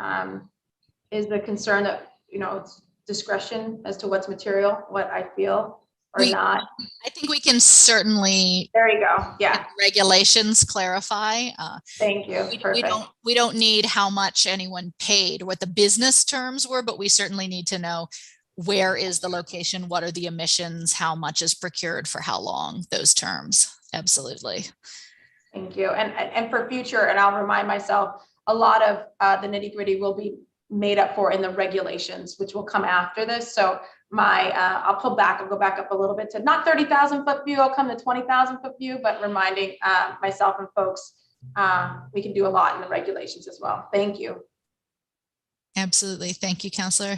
is the concern that, it's discretion as to what's material, what I feel or not. I think we can certainly, There you go. Yeah. regulations clarify. Thank you. Perfect. We don't need how much anyone paid, what the business terms were, but we certainly need to know where is the location, what are the emissions, how much is procured for how long, those terms. Absolutely. Thank you. And for future, and I'll remind myself, a lot of the nitty gritty will be made up for in the regulations, which will come after this. So I'll go back up a little bit to not 30,000 foot view, I'll come to 20,000 foot view, but reminding myself and folks, we can do a lot in the regulations as well. Thank you. Absolutely. Thank you, Counselor.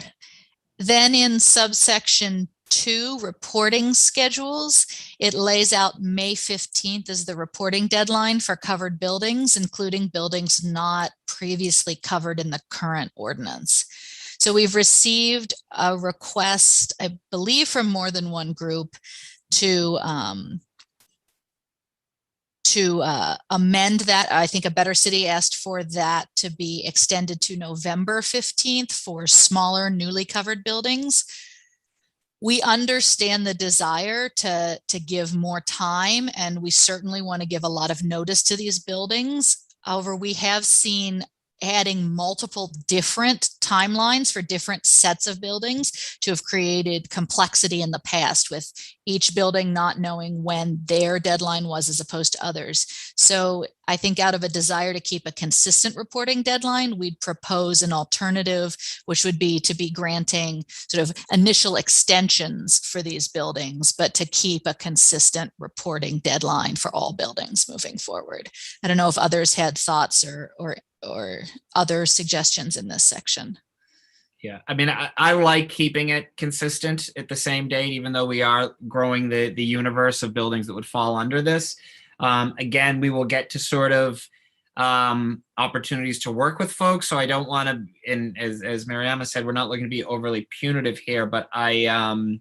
Then in subsection 2, reporting schedules, it lays out May 15th as the reporting deadline for covered buildings, including buildings not previously covered in the current ordinance. So we've received a request, I believe, from more than one group to amend that. I think A Better City asked for that to be extended to November 15th for smaller newly covered buildings. We understand the desire to give more time, and we certainly want to give a lot of notice to these buildings. However, we have seen adding multiple different timelines for different sets of buildings to have created complexity in the past, with each building not knowing when their deadline was as opposed to others. So I think out of a desire to keep a consistent reporting deadline, we'd propose an alternative, which would be to be granting sort of initial extensions for these buildings, but to keep a consistent reporting deadline for all buildings moving forward. I don't know if others had thoughts or other suggestions in this section. Yeah, I mean, I like keeping it consistent at the same date, even though we are growing the universe of buildings that would fall under this. Again, we will get to sort of opportunities to work with folks. So I don't want to, and as Mariama said, we're not looking to be overly punitive here, but I'm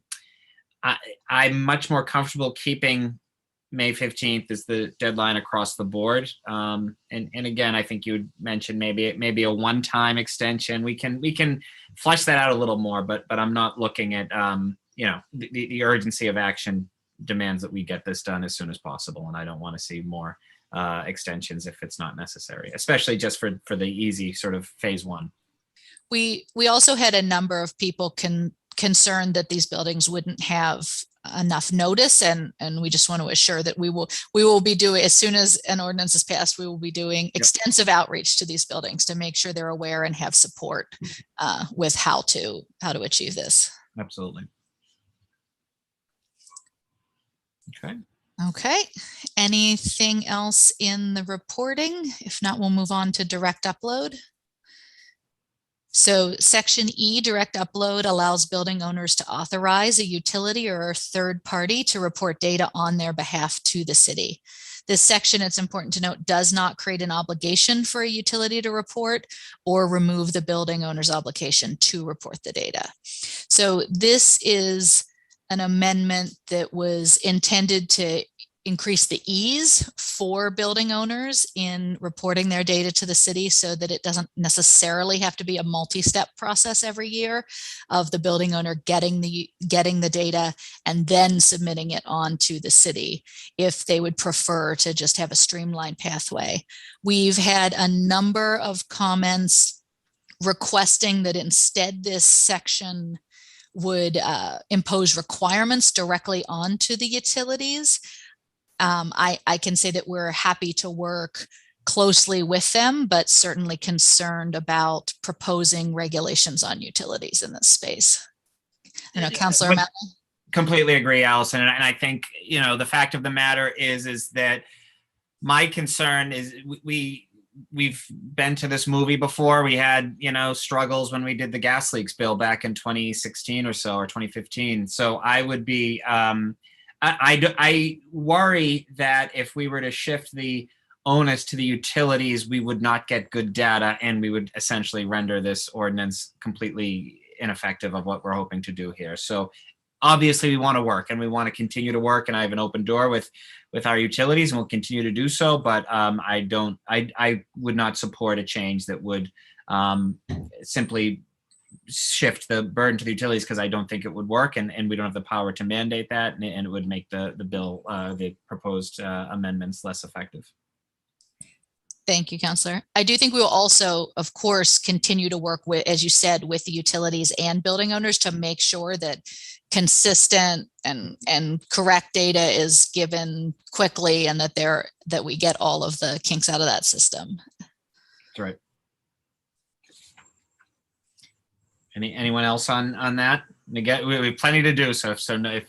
much more comfortable keeping May 15th is the deadline across the board. And again, I think you would mention maybe a one-time extension. We can flesh that out a little more, but I'm not looking at, the urgency of action demands that we get this done as soon as possible. And I don't want to see more extensions if it's not necessary, especially just for the easy sort of phase one. We also had a number of people concerned that these buildings wouldn't have enough notice, and we just want to assure that we will be doing, as soon as an ordinance is passed, we will be doing extensive outreach to these buildings to make sure they're aware and have support with how to achieve this. Absolutely. Okay. Anything else in the reporting? If not, we'll move on to direct upload. So section E, direct upload, allows building owners to authorize a utility or a third party to report data on their behalf to the city. This section, it's important to note, does not create an obligation for a utility to report or remove the building owner's obligation to report the data. So this is an amendment that was intended to increase the ease for building owners in reporting their data to the city, so that it doesn't necessarily have to be a multi-step process every year of the building owner getting the data and then submitting it on to the city, if they would prefer to just have a streamlined pathway. We've had a number of comments requesting that instead this section would impose requirements directly onto the utilities. I can say that we're happy to work closely with them, but certainly concerned about proposing regulations on utilities in this space. I know, Councilor O'Malley. Completely agree, Allison. And I think, the fact of the matter is that my concern is we've been to this movie before. We had, struggles when we did the gas leaks bill back in 2016 or so, or 2015. So I would be, I worry that if we were to shift the onus to the utilities, we would not get good data, and we would essentially render this ordinance completely ineffective of what we're hoping to do here. So obviously we want to work and we want to continue to work, and I have an open door with our utilities, and we'll continue to do so. But I would not support a change that would simply shift the burden to the utilities, because I don't think it would work, and we don't have the power to mandate that, and it would make the bill, the proposed amendments less effective. Thank you, Councillor. I do think we will also, of course, continue to work with, as you said, with the utilities and building owners to make sure that consistent and correct data is given quickly, and that we get all of the kinks out of that system. That's right. Anyone else on that? Again, we have plenty to do, so appreciate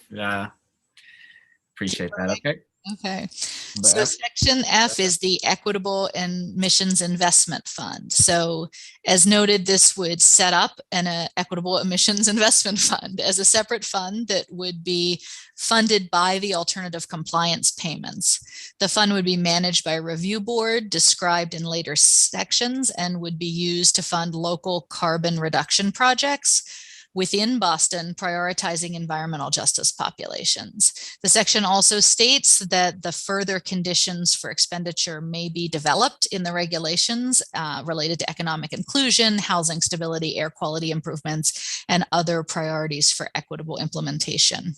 that. Okay. Okay. So section F is the Equitable Emissions Investment Fund. So as noted, this would set up an Equitable Emissions Investment Fund as a separate fund that would be funded by the alternative compliance payments. The fund would be managed by a review board described in later sections, and would be used to fund local carbon reduction projects within Boston, prioritizing environmental justice populations. The section also states that the further conditions for expenditure may be developed in the regulations related to economic inclusion, housing stability, air quality improvements, and other priorities for equitable implementation.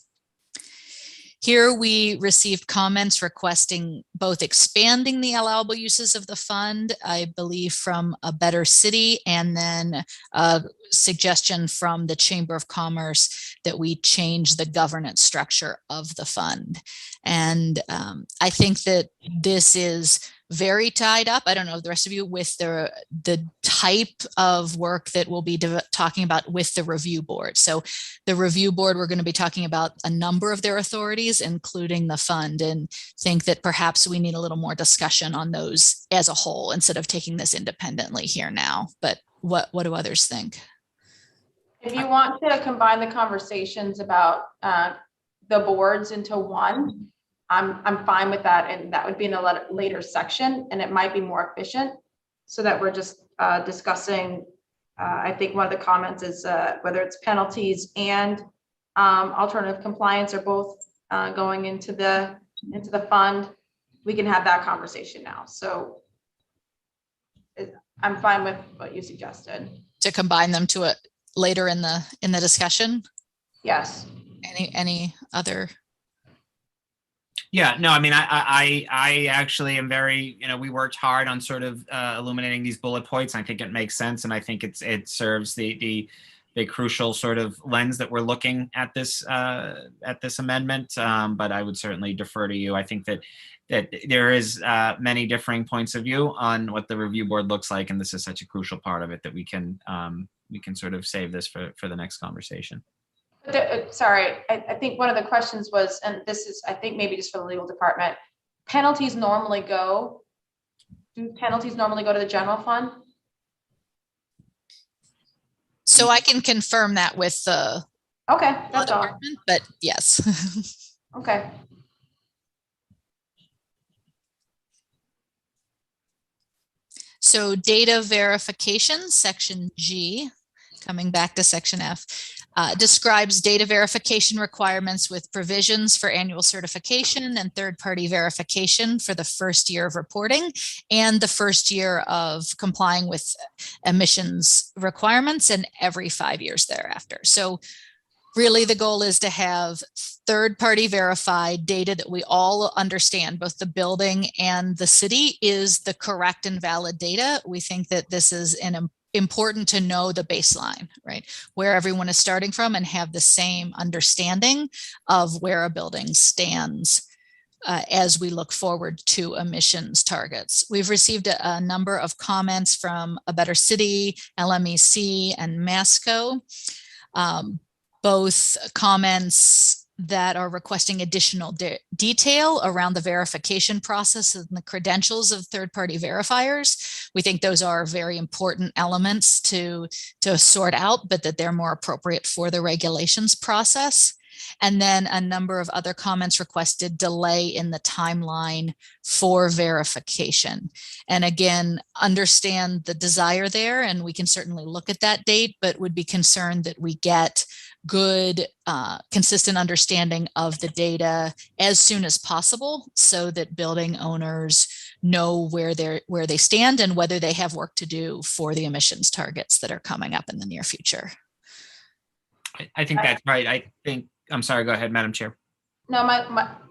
Here we received comments requesting both expanding the allowable uses of the fund, I believe from A Better City, and then a suggestion from the Chamber of Commerce that we change the governance structure of the fund. And I think that this is very tied up, I don't know the rest of you, with the type of work that we'll be talking about with the review board. So the review board, we're going to be talking about a number of their authorities, including the fund, and think that perhaps we need a little more discussion on those as a whole instead of taking this independently here now. But what do others think? If you want to combine the conversations about the boards into one, I'm fine with that, and that would be in a later section, and it might be more efficient, so that we're just discussing. I think one of the comments is whether it's penalties and alternative compliance are both going into the fund. We can have that conversation now. So I'm fine with what you suggested. To combine them to it later in the discussion. Yes. Any other? Yeah, no, I mean, I actually am very, we worked hard on sort of illuminating these bullet points. I think it makes sense, and I think it serves the crucial sort of lens that we're looking at this amendment. But I would certainly defer to you. I think that there is many differing points of view on what the review board looks like, and this is such a crucial part of it that we can sort of save this for the next conversation. Sorry, I think one of the questions was, and this is, I think maybe just for the legal department, do penalties normally go to the general fund? So I can confirm that with the Okay, that's all. department, but yes. Okay. So data verification, section G, coming back to section F, describes data verification requirements with provisions for annual certification and third-party verification for the first year of reporting and the first year of complying with emissions requirements, and every 5 years thereafter. So really the goal is to have third-party verified data that we all understand, both the building and the city, is the correct and valid data. We think that this is important to know the baseline, right? Where everyone is starting from, and have the same understanding of where a building stands as we look forward to emissions targets. We've received a number of comments from A Better City, LMEC, and Masco. Both comments that are requesting additional detail around the verification process and the credentials of third-party verifiers. We think those are very important elements to sort out, but that they're more appropriate for the regulations process. And then a number of other comments requested delay in the timeline for verification. And again, understand the desire there, and we can certainly look at that date, but would be concerned that we get good, consistent understanding of the data as soon as possible so that building owners know where they stand and whether they have work to do for the emissions targets that are coming up in the near future. I think that's right. I'm sorry, go ahead, Madam Chair. No,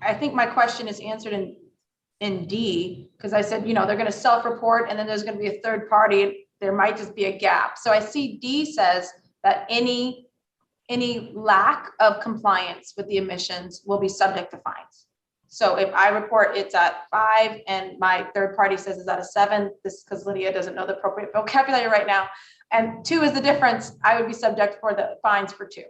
I think my question is answered in D, because I said, they're going to self-report and then there's going to be a third party. There might just be a gap. So I see D says that any lack of compliance with the emissions will be subject to fines. So if I report it's at 5 and my third party says it's at a 7, this is because Lydia doesn't know the appropriate vocabulary right now, and 2 is the difference, I would be subject for the fines for 2.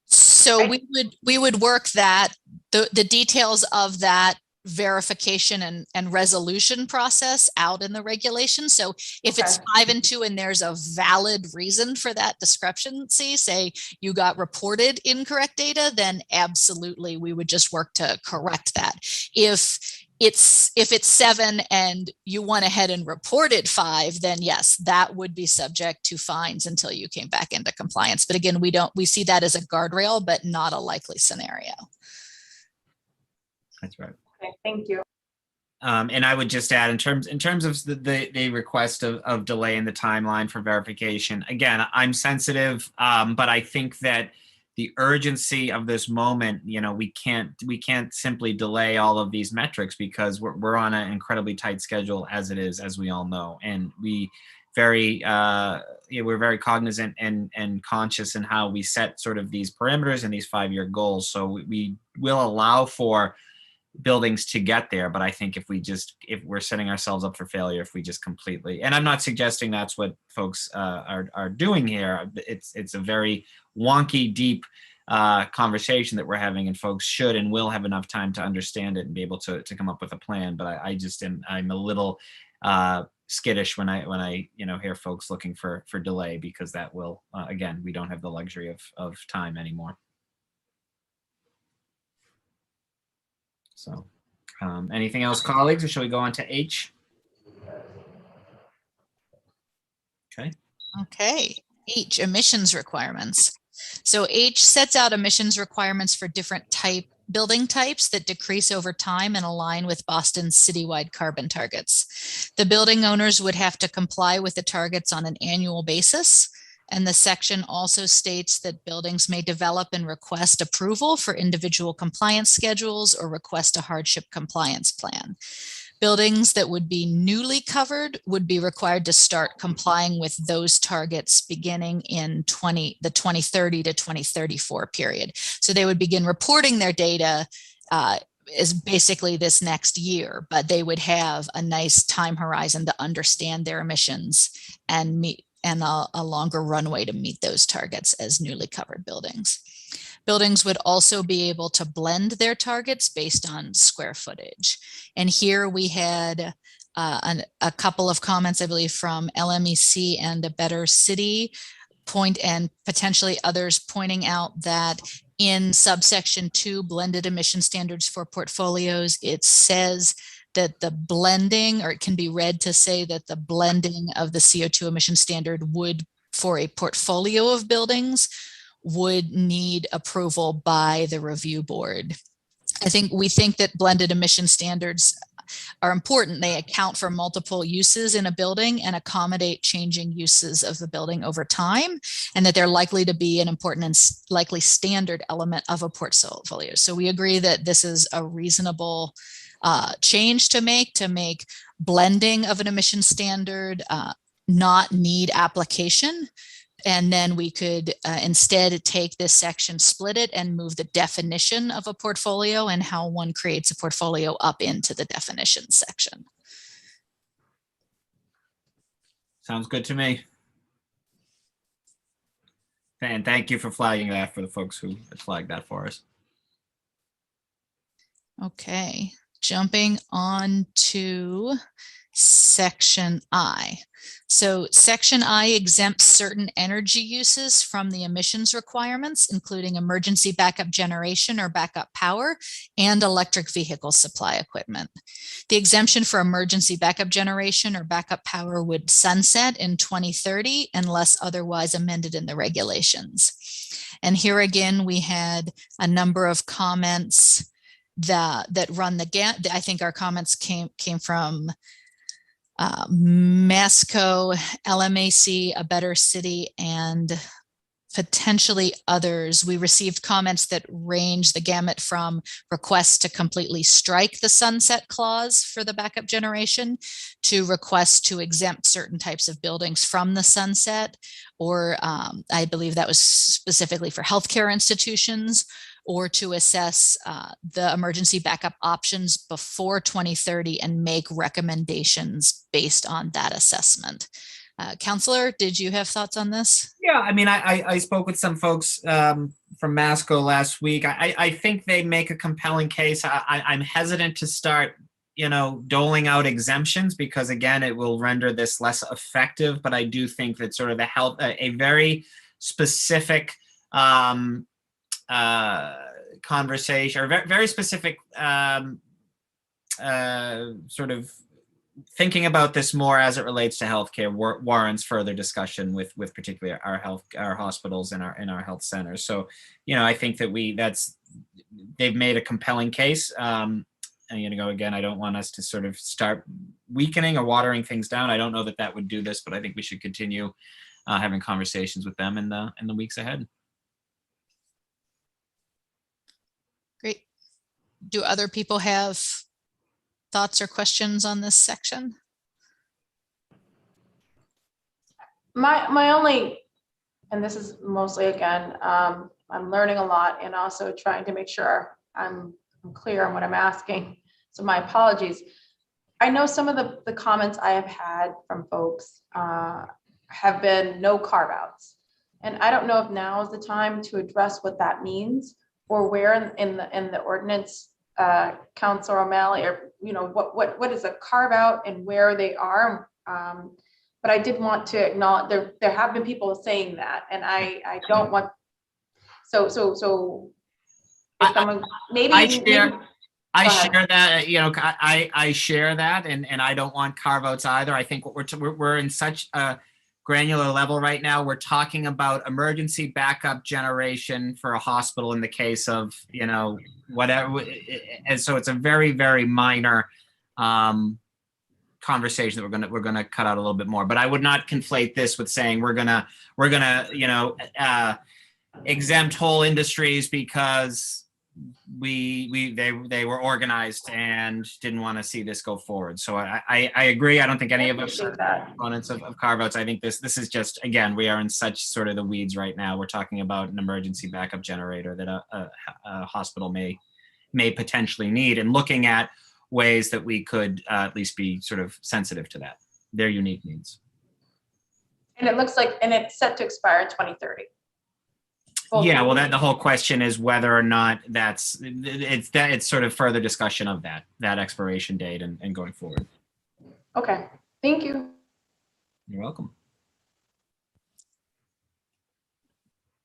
So Right. we would work that the details of that verification and resolution process out in the regulation. So if it's 5 and 2 and there's a valid reason for that discrepancy, say you got reported incorrect data, then absolutely we would just work to correct that. If it's 7 and you went ahead and reported 5, then yes, that would be subject to fines until you came back into compliance. But again, we see that as a guardrail, but not a likely scenario. That's right. Okay, thank you. And I would just add, in terms of the request of delay in the timeline for verification, again, I'm sensitive, but I think that the urgency of this moment, we can't simply delay all of these metrics because we're on an incredibly tight schedule as it is, as we all know, and we're very cognizant and conscious in how we set sort of these parameters and these 5-year goals. So we will allow for buildings to get there, but I think if we're setting ourselves up for failure if we just completely, and I'm not suggesting that's what folks are doing here. It's a very wonky, deep conversation that we're having, and folks should and will have enough time to understand it and be able to come up with a plan. But I'm a little skittish when I hear folks looking for delay, because that will again, we don't have the luxury of time anymore. So anything else, colleagues, or shall we go on to H? Okay, H, emissions requirements. So H sets out emissions requirements for different building types that decrease over time and align with Boston's citywide carbon targets. The building owners would have to comply with the targets on an annual basis. And the section also states that buildings may develop and request approval for individual compliance schedules or request a hardship compliance plan. Buildings that would be newly covered would be required to start complying with those targets beginning in the 2030 to 2034 period. So they would begin reporting their data is basically this next year, but they would have a nice time horizon to understand their emissions and a longer runway to meet those targets as newly covered buildings. Buildings would also be able to blend their targets based on square footage. And here we had a couple of comments, I believe, from LMEC and A Better City and potentially others pointing out that in subsection 2, blended emission standards for portfolios, it says that the blending, or it can be read to say that the blending of the CO2 emission standard for a portfolio of buildings, would need approval by the review board. We think that blended emission standards are important. They account for multiple uses in a building and accommodate changing uses of the building over time, and that they're likely to be an important and likely standard element of a portfolio. So we agree that this is a reasonable change to make blending of an emission standard not need application. And then we could instead take this section, split it, and move the definition of a portfolio and how one creates a portfolio up into the definition section. Sounds good to me. And thank you for flagging that for the folks who flagged that for us. Okay. jumping on to Section I. So Section I exempts certain energy uses from the emissions requirements, including emergency backup generation or backup power and electric vehicle supply equipment. The exemption for emergency backup generation or backup power would sunset in 2030 unless otherwise amended in the regulations. And here again, we had a number of comments that run the gamut. I think our comments came from Masco, LMAC, A Better City, and potentially others. We received comments that range the gamut from requests to completely strike the sunset clause for the backup generation to requests to exempt certain types of buildings from the sunset, or I believe that was specifically for healthcare institutions, or to assess the emergency backup options before 2030 and make recommendations based on that assessment. Counselor, did you have thoughts on this? Yeah, I mean, I spoke with some folks from Masco last week. I think they make a compelling case. I'm hesitant to start, doling out exemptions because, again, it will render this less effective. But I do think that sort of the health, a very specific conversation or very specific sort of thinking about this more as it relates to healthcare warrants further discussion with particularly our hospitals and our health centers. So, I think that they've made a compelling case. And again, I don't want us to sort of start weakening or watering things down. I don't know that would do this, but I think we should continue having conversations with them in the weeks ahead. Great. Do other people have thoughts or questions on this section? My only, and this is mostly, again, I'm learning a lot and also trying to make sure I'm clear on what I'm asking. So my apologies. I know some of the comments I have had from folks have been no carve outs. And I don't know if now is the time to address what that means or where in the ordinance, Councilor O'Malley, or what is a carve out and where they are. But I did want to acknowledge there have been people saying that, and I don't want. So if someone maybe I share that. I share that, and I don't want carve outs either. I think what we're in such a granular level right now. We're talking about emergency backup generation for a hospital in the case of, whatever. And so it's a very, very minor conversation that we're gonna cut out a little bit more. But I would not conflate this with saying we're gonna exempt whole industries because they were organized and didn't want to see this go forward. So I agree. I don't think any of us are proponents of carve outs. I think this is just, again, we are in such sort of the weeds right now. We're talking about an emergency backup generator that a hospital may potentially need, and looking at ways that we could at least be sort of sensitive to that, their unique needs. And it looks like, and it's set to expire in 2030. Yeah, well, the whole question is whether or not it's sort of further discussion of that expiration date and going forward. Okay, thank you. You're welcome.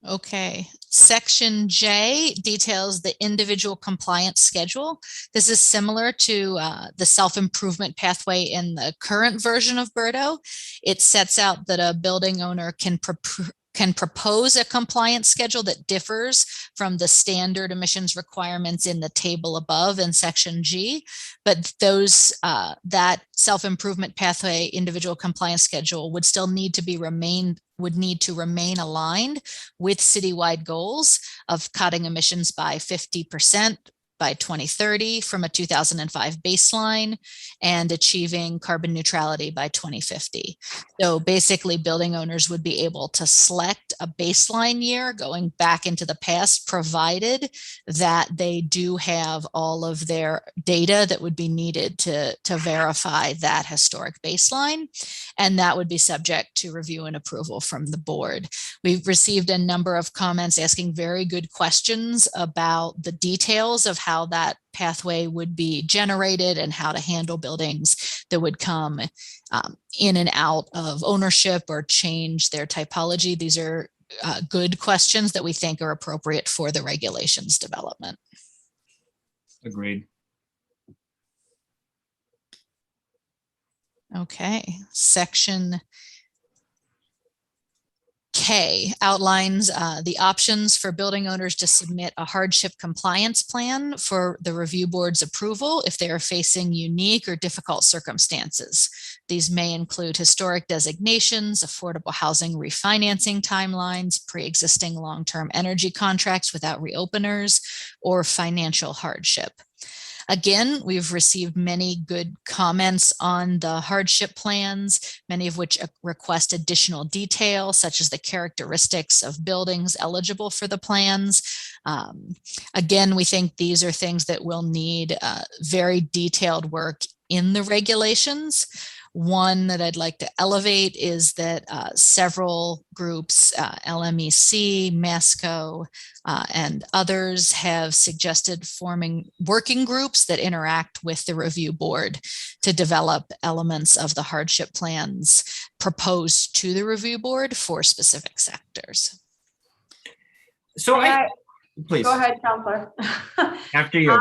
Okay, Section J details the individual compliance schedule. This is similar to the self-improvement pathway in the current version of BERDO. It sets out that a building owner can propose a compliance schedule that differs from the standard emissions requirements in the table above in Section G, but that self-improvement pathway individual compliance schedule would still need to remain aligned with citywide goals of cutting emissions by 50% by 2030 from a 2005 baseline and achieving carbon neutrality by 2050. So basically, building owners would be able to select a baseline year going back into the past, provided that they do have all of their data that would be needed to verify that historic baseline. And that would be subject to review and approval from the board. We've received a number of comments asking very good questions about the details of how that pathway would be generated and how to handle buildings that would come in and out of ownership or change their typology. These are good questions that we think are appropriate for the regulations development. Agreed. Okay, section K outlines the options for building owners to submit a hardship compliance plan for the review board's approval if they are facing unique or difficult circumstances. These may include historic designations, affordable housing refinancing timelines, pre-existing long-term energy contracts without reopeners, or financial hardship. Again, we've received many good comments on the hardship plans, many of which request additional detail, such as the characteristics of buildings eligible for the plans. Again, we think these are things that will need very detailed work in the regulations. One that I'd like to elevate is that several groups, LMEC, MASCO, and others have suggested forming working groups that interact with the review board to develop elements of the hardship plans proposed to the review board for specific sectors. So please Go ahead, Counselor. after you.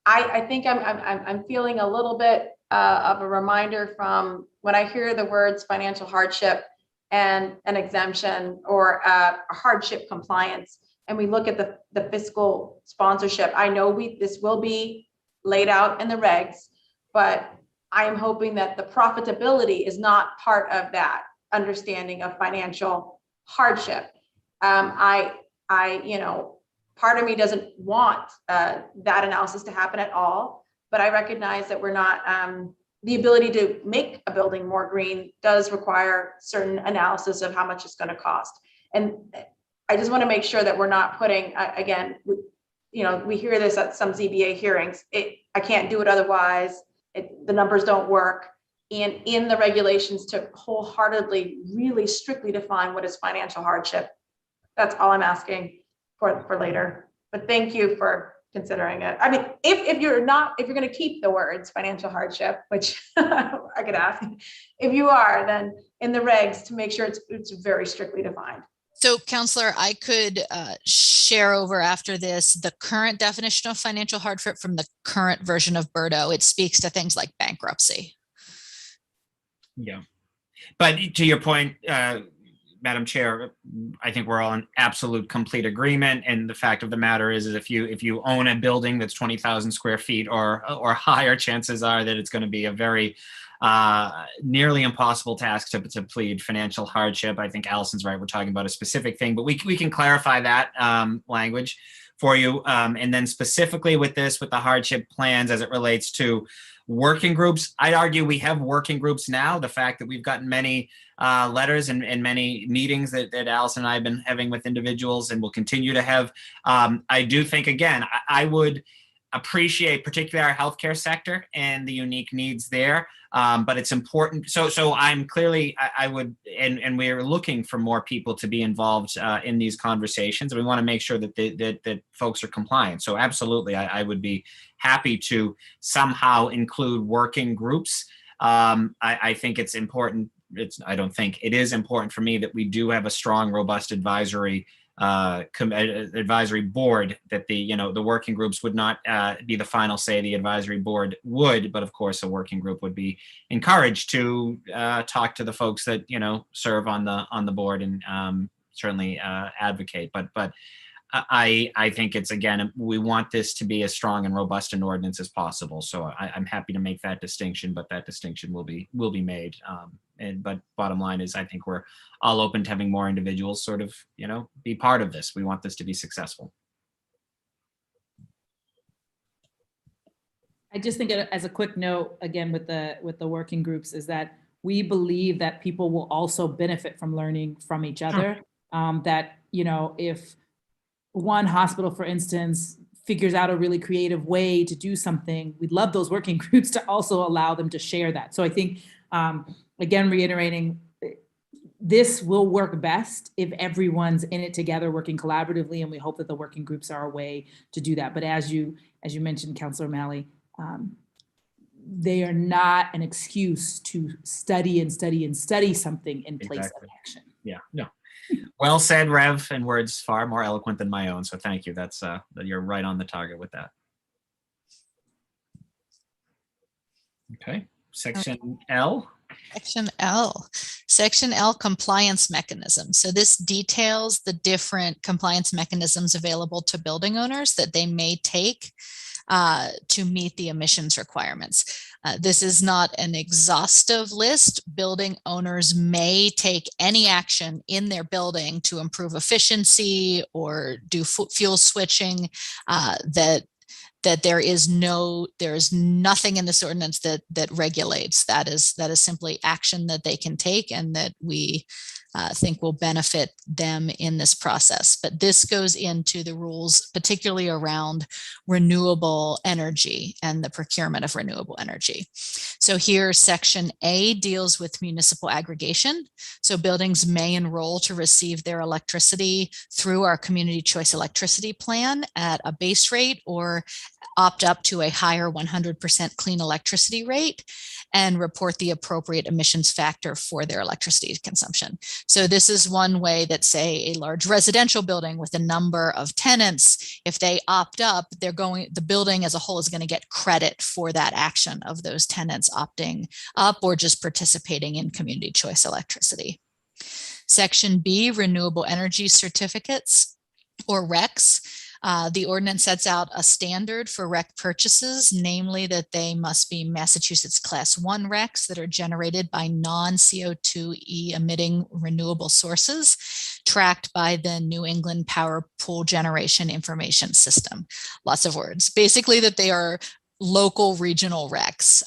I think I'm feeling a little bit of a reminder from when I hear the words financial hardship and an exemption or a hardship compliance, and we look at the fiscal sponsorship. I know this will be laid out in the regs, but I am hoping that the profitability is not part of that understanding of financial hardship. Part of me doesn't want that analysis to happen at all, but I recognize that we're not, the ability to make a building more green does require certain analysis of how much it's going to cost. And I just want to make sure that we're not putting, again, we hear this at some ZBA hearings, I can't do it otherwise, the numbers don't work. And in the regulations to wholeheartedly, really strictly define what is financial hardship. That's all I'm asking for later, but thank you for considering it. I mean, if you're going to keep the words financial hardship, which I could ask, if you are, then in the regs to make sure it's very strictly defined. So, Counselor, I could share over after this the current definition of financial hardship from the current version of BERDO. It speaks to things like bankruptcy. Yeah, but to your point, Madam Chair, I think we're all in absolute complete agreement. And the fact of the matter is if you own a building that's 20,000 square feet or higher, chances are that it's going to be a very nearly impossible task to plead financial hardship. I think Allison's right. We're talking about a specific thing, but we can clarify that language for you. And then specifically with the hardship plans as it relates to working groups, I'd argue we have working groups now. The fact that we've gotten many letters and many meetings that Allison and I have been having with individuals and will continue to have. I do think, again, I would appreciate particularly our healthcare sector and the unique needs there. But it's important. So I'm clearly, I would, and we're looking for more people to be involved in these conversations. We want to make sure that folks are compliant. So absolutely, I would be happy to somehow include working groups. I think it's important. I don't think it is important for me that we do have a strong, robust advisory board, that the working groups would not be the final say. The advisory board would, but of course a working group would be encouraged to talk to the folks that serve on the board and certainly advocate. But I think it's, again, we want this to be as strong and robust an ordinance as possible. So I'm happy to make that distinction, but that distinction will be made. But bottom line is, I think we're all open to having more individuals sort of, be part of this. We want this to be successful. I just think as a quick note, again, with the working groups, is that we believe that people will also benefit from learning from each other. That, if one hospital, for instance, figures out a really creative way to do something, we'd love those working groups to also allow them to share that. So I think, again, reiterating, this will work best if everyone's in it together, working collaboratively, and we hope that the working groups are a way to do that. But as you mentioned, Councilor O'Malley, they are not an excuse to study and study and study something in place Exactly. of action. Yeah, no. Well said, Rev, and words far more eloquent than my own. So thank you. That's you're right on the target with that. Okay, Section L. Section L. Section L, compliance mechanisms. So this details the different compliance mechanisms available to building owners that they may take to meet the emissions requirements. This is not an exhaustive list. Building owners may take any action in their building to improve efficiency or do fuel switching that there is nothing in this ordinance that regulates. That is simply action that they can take and that we think will benefit them in this process. But this goes into the rules, particularly around renewable energy and the procurement of renewable energy. So here, Section A deals with municipal aggregation. So buildings may enroll to receive their electricity through our community choice electricity plan at a base rate or opt up to a higher 100% clean electricity rate and report the appropriate emissions factor for their electricity consumption. So this is one way that, say, a large residential building with a number of tenants, if they opt up, the building as a whole is going to get credit for that action of those tenants opting up or just participating in community choice electricity. Section B, renewable energy certificates or RECs. The ordinance sets out a standard for REC purchases, namely that they must be Massachusetts Class 1 RECs that are generated by non-CO2e emitting renewable sources, tracked by the New England Power Pool Generation Information System. Lots of words. Basically that they are local regional RECs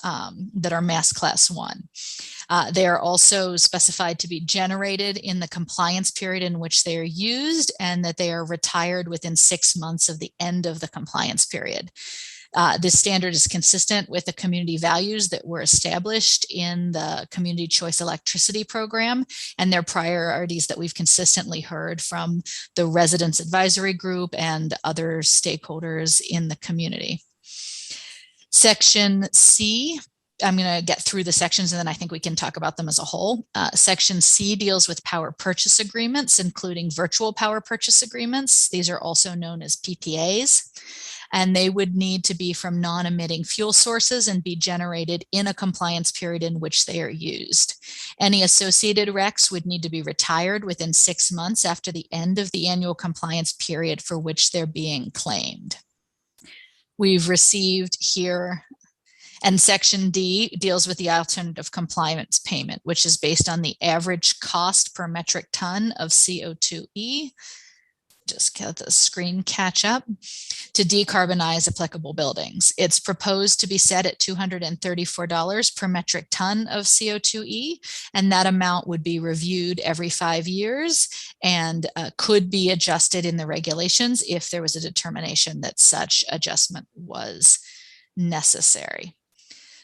that are Mass Class 1. They are also specified to be generated in the compliance period in which they are used and that they are retired within 6 months of the end of the compliance period. This standard is consistent with the community values that were established in the Community Choice Electricity Program and their priorities that we've consistently heard from the Residents Advisory Group and other stakeholders in the community. Section C, I'm going to get through the sections and then I think we can talk about them as a whole. Section C deals with power purchase agreements, including virtual power purchase agreements. These are also known as PPAs, and they would need to be from non-emitting fuel sources and be generated in a compliance period in which they are used. Any associated RECs would need to be retired within 6 months after the end of the annual compliance period for which they're being claimed. We've received here, and Section D deals with the alternative compliance payment, which is based on the average cost per metric ton of CO2e. Just get the screen catch up to decarbonize applicable buildings. It's proposed to be set at $234 per metric ton of CO2e, and that amount would be reviewed every 5 years and could be adjusted in the regulations if there was a determination that such adjustment was necessary.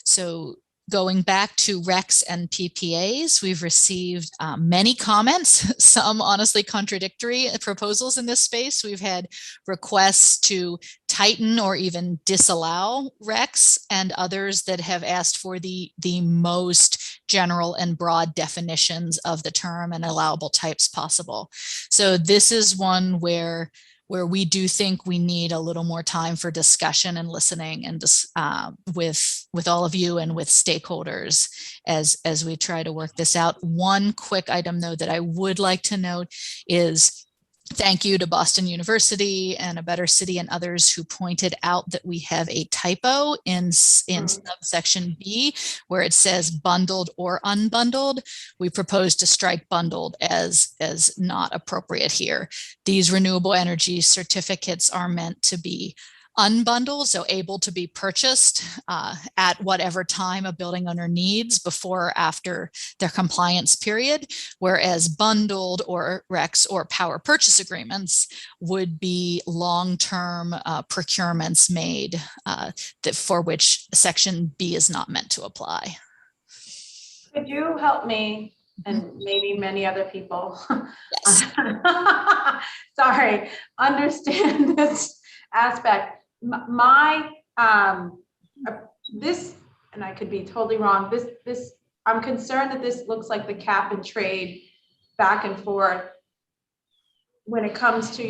So going back to RECs and PPAs, we've received many comments, some honestly contradictory proposals in this space. We've had requests to tighten or even disallow RECs and others that have asked for the most general and broad definitions of the term and allowable types possible. So this is one where we do think we need a little more time for discussion and listening and with all of you and with stakeholders as we try to work this out. One quick item though that I would like to note is thank you to Boston University and A Better City and others who pointed out that we have a typo in subsection B where it says bundled or unbundled. We propose to strike bundled as not appropriate here. These renewable energy certificates are meant to be unbundled, so able to be purchased at whatever time a building owner needs before or after their compliance period, whereas bundled or RECs or power purchase agreements would be long-term procurements made for which Section B is not meant to apply. Could you help me and maybe many other people, Yes. sorry, understand this aspect. This, and I could be totally wrong, I'm concerned that this looks like the cap and trade back and forth when it comes to,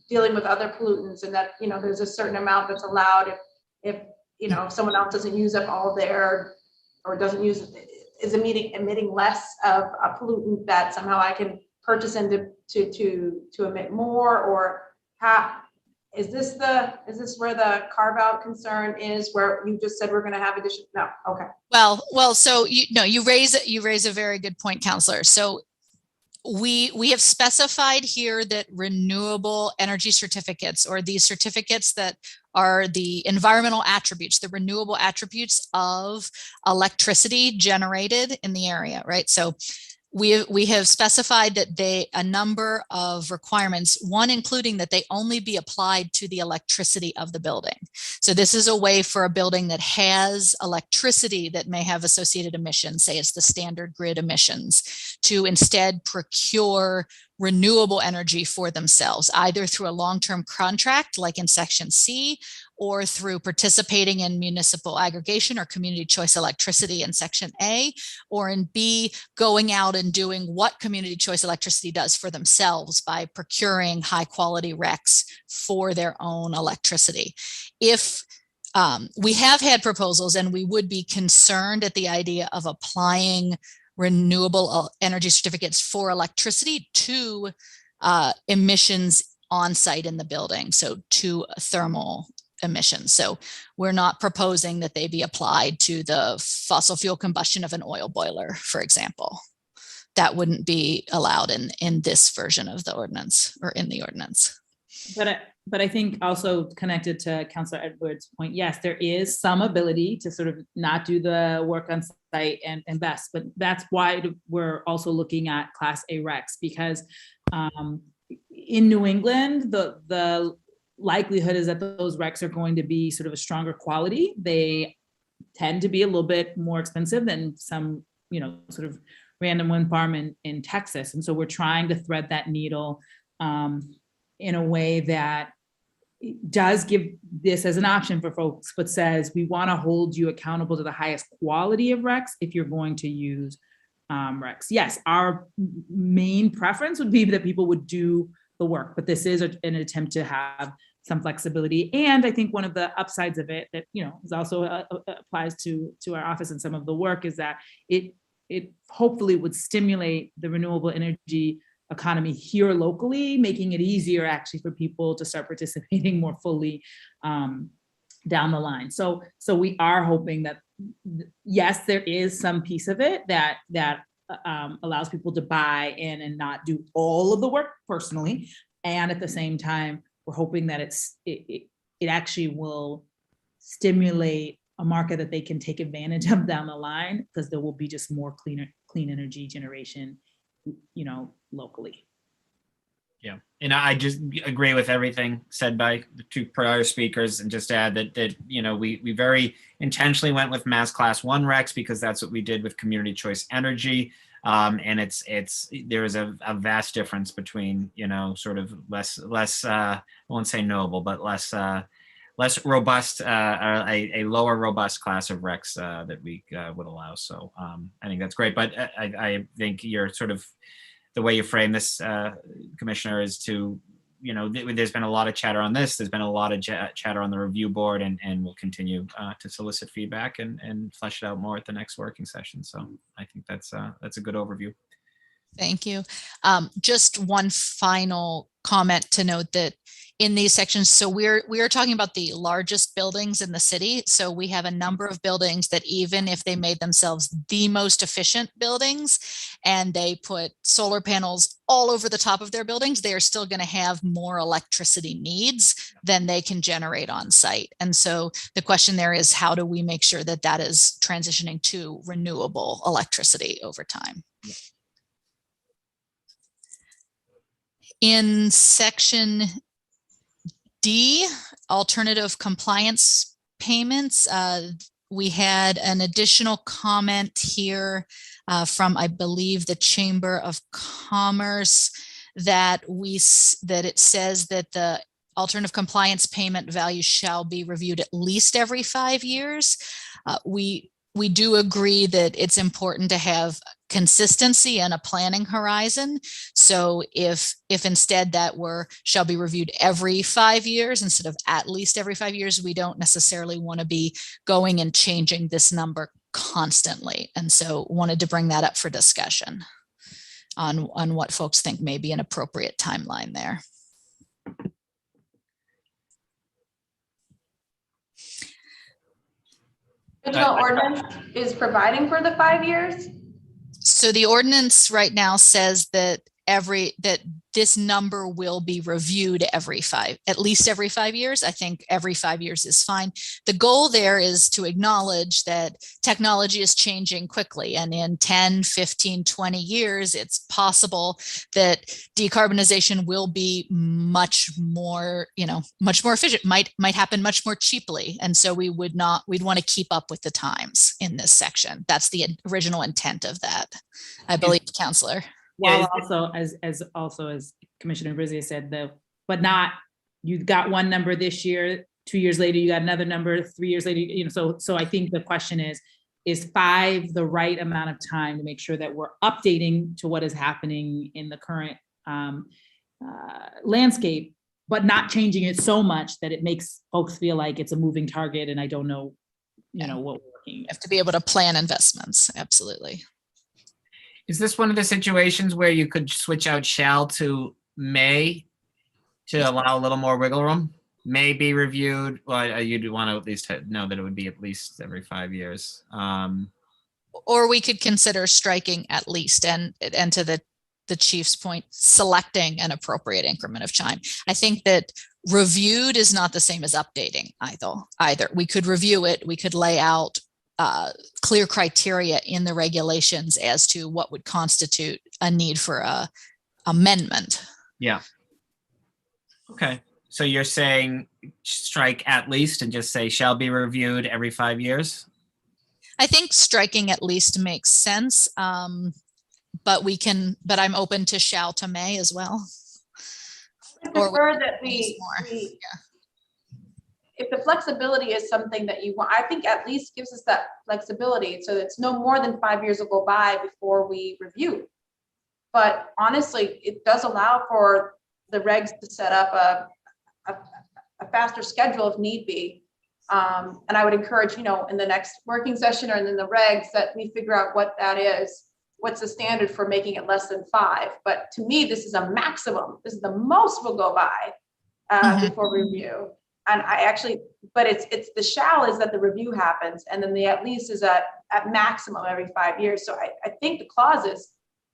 dealing with other pollutants, and that, there's a certain amount that's allowed if someone else doesn't use up all their, or doesn't use, is emitting less of a pollutant, that somehow I can purchase and to emit more, or is this where the carve out concern is, where you just said we're going to have addition? No. Okay. Well, so you raise a very good point, Counselor. So we have specified here that renewable energy certificates, or these certificates that are the environmental attributes, the renewable attributes of electricity generated in the area, right? So we have specified that a number of requirements, one including that they only be applied to the electricity of the building. So this is a way for a building that has electricity that may have associated emissions, say it's the standard grid emissions, to instead procure renewable energy for themselves, either through a long-term contract like in Section C, or through participating in municipal aggregation or community choice electricity in Section A, or in B, going out and doing what community choice electricity does for themselves by procuring high quality RECs for their own electricity. If we have had proposals, and we would be concerned at the idea of applying renewable energy certificates for electricity to emissions on site in the building, so to thermal emissions. So we're not proposing that they be applied to the fossil fuel combustion of an oil boiler, for example. That wouldn't be allowed in this version of the ordinance, or in the ordinance. But I think also connected to Councilor Edwards' point, yes, there is some ability to sort of not do the work on site and invest, but that's why we're also looking at Class A RECs, because in New England, the likelihood is that those RECs are going to be sort of a stronger quality. They tend to be a little bit more expensive than some, sort of random wind farm in Texas. And so we're trying to thread that needle in a way that does give this as an option for folks, but says we want to hold you accountable to the highest quality of RECs if you're going to use RECs. Yes, our main preference would be that people would do the work, but this is an attempt to have some flexibility. And I think one of the upsides of it that is also applies to our office and some of the work is that it hopefully would stimulate the renewable energy economy here locally, making it easier actually for people to start participating more fully down the line. So we are hoping that yes, there is some piece of it that allows people to buy in and not do all of the work personally, and at the same time we're hoping that it actually will stimulate a market that they can take advantage of down the line, because there will be just more clean energy generation locally. Yeah, and I just agree with everything said by the two prior speakers, and just add that we very intentionally went with mass class 1 RECs because that's what we did with community choice energy. And there is a vast difference between sort of less I won't say noble, but less robust, a lower robust class of RECs that we would allow. So I think that's great. But I think you're sort of, the way you frame this, Commissioner, is to, there's been a lot of chatter on this. There's been a lot of chatter on the review board, and we'll continue to solicit feedback and flesh it out more at the next working session. So I think that's a good overview. Thank you. Just one final comment to note that in these sections, so we are talking about the largest buildings in the city. So we have a number of buildings that, even if they made themselves the most efficient buildings and they put solar panels all over the top of their buildings, they are still going to have more electricity needs than they can generate on site. And so the question there is, how do we make sure that that is transitioning to renewable electricity over time? Yeah. In Section D, alternative compliance payments, we had an additional comment here from, I believe, the Chamber of Commerce that it says that the alternative compliance payment value shall be reviewed at least every 5 years. We do agree that it's important to have consistency and a planning horizon. So if instead that shall be reviewed every 5 years instead of at least every 5 years, we don't necessarily want to be going and changing this number constantly. And so wanted to bring that up for discussion on what folks think may be an appropriate timeline there. Original ordinance is providing for the 5 years. So the ordinance right now says that this number will be reviewed at least every 5 years. I think every 5 years is fine. The goal there is to acknowledge that technology is changing quickly, and in 10, 15, 20 years, it's possible that decarbonization will be much more efficient, might happen much more cheaply. And so we'd want to keep up with the times in this section. That's the original intent of that, I believe, Councillor. While also as Commissioner Brizia said, you got one number this year, 2 years later, you got another number, 3 years later, so I think the question is 5 the right amount of time to make sure that we're updating to what is happening in the current landscape, but not changing it so much that it makes folks feel like it's a moving target and I don't know, what we're working. You have to be able to plan investments. Absolutely. Is this one of the situations where you could switch out shall to may to allow a little more wiggle room? May be reviewed. Well, you do want to at least know that it would be at least every 5 years. Or we could consider striking at least, and to the chief's point, selecting an appropriate increment of time. I think that reviewed is not the same as updating either. We could review it. We could lay out clear criteria in the regulations as to what would constitute a need for a amendment. Yeah. Okay. So you're saying strike at least and just say shall be reviewed every 5 years? I think striking at least makes sense. But I'm open to shall to may as well. I prefer that if the flexibility is something that you want, I think at least gives us that flexibility. So it's no more than 5 years will go by before we review. But honestly, it does allow for the regs to set up a faster schedule if need be. And I would encourage, in the next working session or in the regs that we figure out what that is. What's the standard for making it less than 5? But to me, this is a maximum. This is the most will go by before review. And but it's the shall is that the review happens, and then the at least is at maximum every 5 years. So I think the clause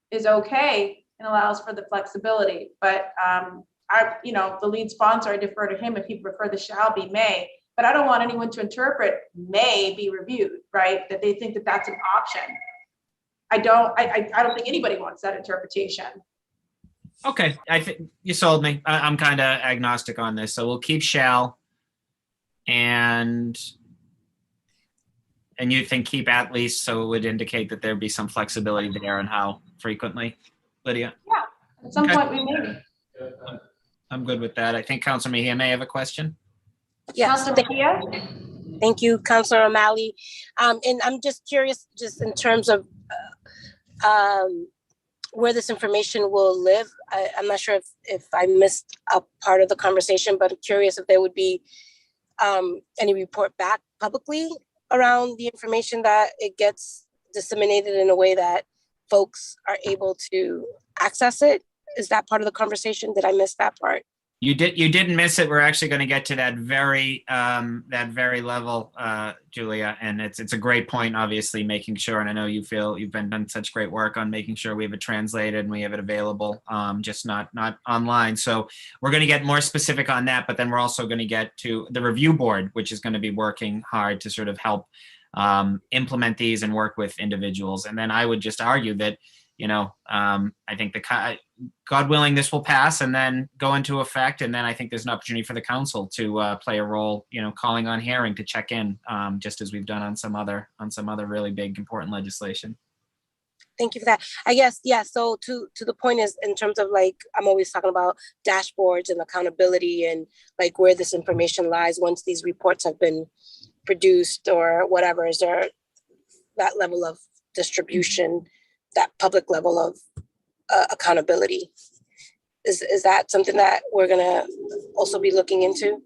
is okay and allows for the flexibility. But the lead sponsor, I defer to him if he prefer the shall be may. But I don't want anyone to interpret may be reviewed, right? That they think that that's an option. I don't think anybody wants that interpretation. Okay, I think you sold me. I'm kind of agnostic on this, so we'll keep shall, and you think keep at least, so it would indicate that there'd be some flexibility there on how frequently, Lydia? Yeah, at some point we may. I'm good with that. I think Councilor Mejia may have a question. Yes, thank you, Councilor O'Malley. And I'm just curious, just in terms of where this information will live. I'm not sure if I missed a part of the conversation, but I'm curious if there would be any report back publicly around the information that it gets disseminated in a way that folks are able to access it. Is that part of the conversation? Did I miss that part? You didn't miss it. We're actually going to get to that very level, Julia, and it's a great point. Obviously, making sure, and I know you've done such great work on making sure we have it translated and we have it available, just not online. So we're going to get more specific on that, but then we're also going to get to the review board, which is going to be working hard to sort of help implement these and work with individuals. And then I would just argue that I think God willing, this will pass and then go into effect. And then I think there's an opportunity for the council to play a role, calling on hearing to check in, just as we've done on some other really big, important legislation. Thank you for that. I guess, yeah, so to the point is, in terms of like, I'm always talking about dashboards and accountability and like where this information lies once these reports have been produced or whatever. Is there that level of distribution, that public level of accountability? Is that something that we're gonna also be looking into?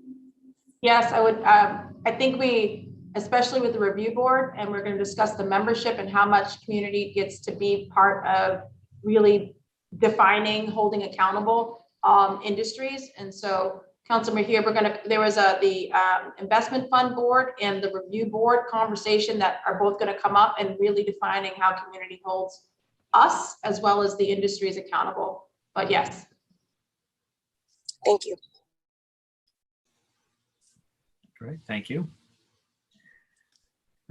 Yes, I would. I think we, especially with the review board, and we're going to discuss the membership and how much community gets to be part of really defining, holding accountable industries. And so, Councilor here, there was the investment fund board and the review board conversation that are both going to come up and really defining how community holds us as well as the industries accountable. But yes. Thank you. Great, thank you.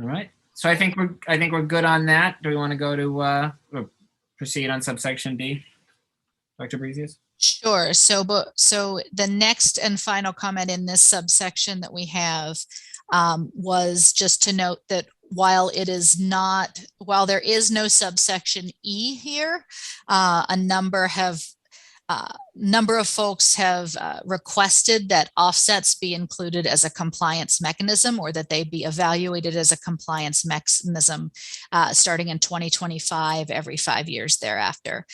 All right, so I think we're good on that. Do we want to go to proceed on subsection B, Dr. Breezius? Sure. So the next and final comment in this subsection that we have was just to note that while there is no subsection E here, a number of folks have requested that offsets be included as a compliance mechanism, or that they be evaluated as a compliance mechanism starting in 2025, every 5 years thereafter.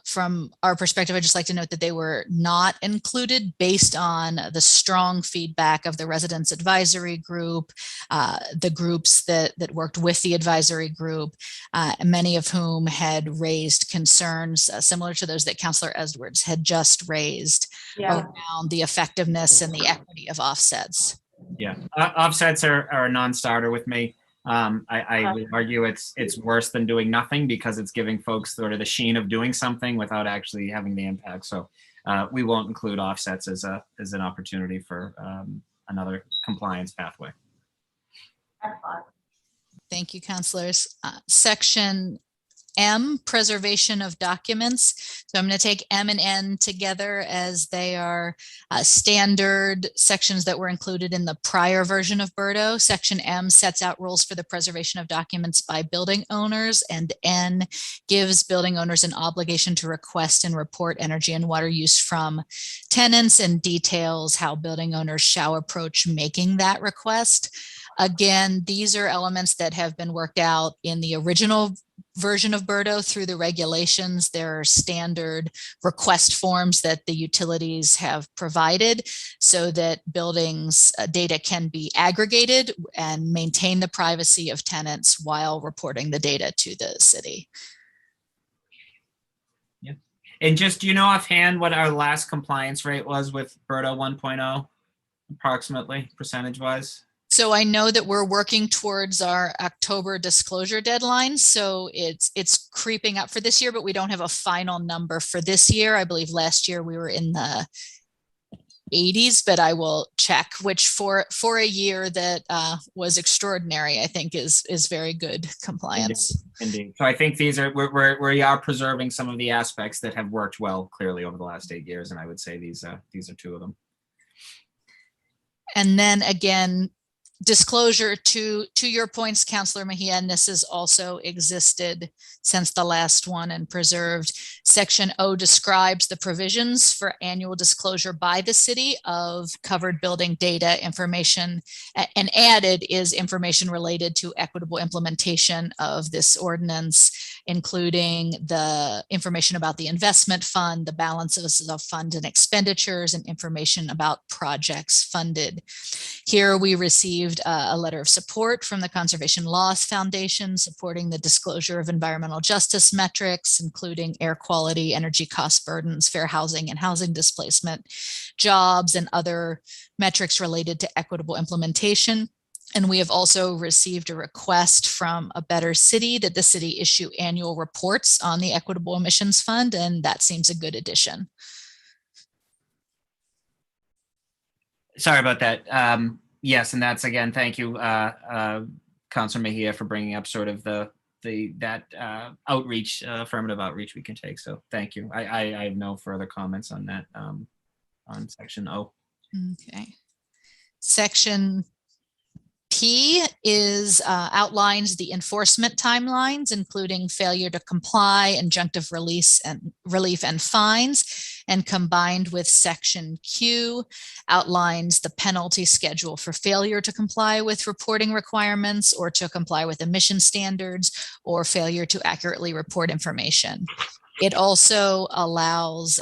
From our perspective, I'd just like to note that they were not included based on the strong feedback of the Residents Advisory Group, the groups that worked with the advisory group, many of whom had raised concerns similar to those that Councilor Edwards had just raised around the effectiveness and the equity of offsets. Yeah, offsets are a non-starter with me. I would argue it's worse than doing nothing, because it's giving folks sort of the sheen of doing something without actually having the impact. So we won't include offsets as an opportunity for another compliance pathway. Thank you, councilors. Section M, preservation of documents. So I'm going to take M and N together as they are standard sections that were included in the prior version of BERDO. Section M sets out rules for the preservation of documents by building owners, and N gives building owners an obligation to request and report energy and water use from tenants, and details how building owners shall approach making that request. Again, these are elements that have been worked out in the original version of BERDO through the regulations. There are standard request forms that the utilities have provided so that buildings data can be aggregated and maintain the privacy of tenants while reporting the data to the city. Yeah. And just, do you know offhand what our last compliance rate was with BERDO 1.0, approximately, percentage-wise? So I know that we're working towards our October disclosure deadline. So it's creeping up for this year, but we don't have a final number for this year. I believe last year we were in the 80s, but I will check, which for a year that was extraordinary, I think is very good compliance. Indeed. So I think we are preserving some of the aspects that have worked well clearly over the last 8 years. And I would say these are two of them. And then again, disclosure to your points, Councilor Mejia, and this has also existed since the last one and preserved. Section O describes the provisions for annual disclosure by the city of covered building data information, and added is information related to equitable implementation of this ordinance, including the information about the investment fund, the balances of fund and expenditures, and information about projects funded. Here we received a letter of support from the Conservation Laws Foundation supporting the disclosure of environmental justice metrics, including air quality, energy cost burdens, fair housing and housing displacement, jobs, and other metrics related to equitable implementation. And we have also received a request from A Better City that the city issue annual reports on the Equitable Emissions Fund, and that seems a good addition. Sorry about that. Yes, and that's, again, thank you, Councilor Mejia, for bringing up sort of the that outreach, affirmative outreach we can take. So thank you. I have no further comments on that, on section O. Okay. Section P is outlines the enforcement timelines, including failure to comply, injunctive relief and fines, and combined with section Q outlines the penalty schedule for failure to comply with reporting requirements or to comply with emission standards or failure to accurately report information. It also allows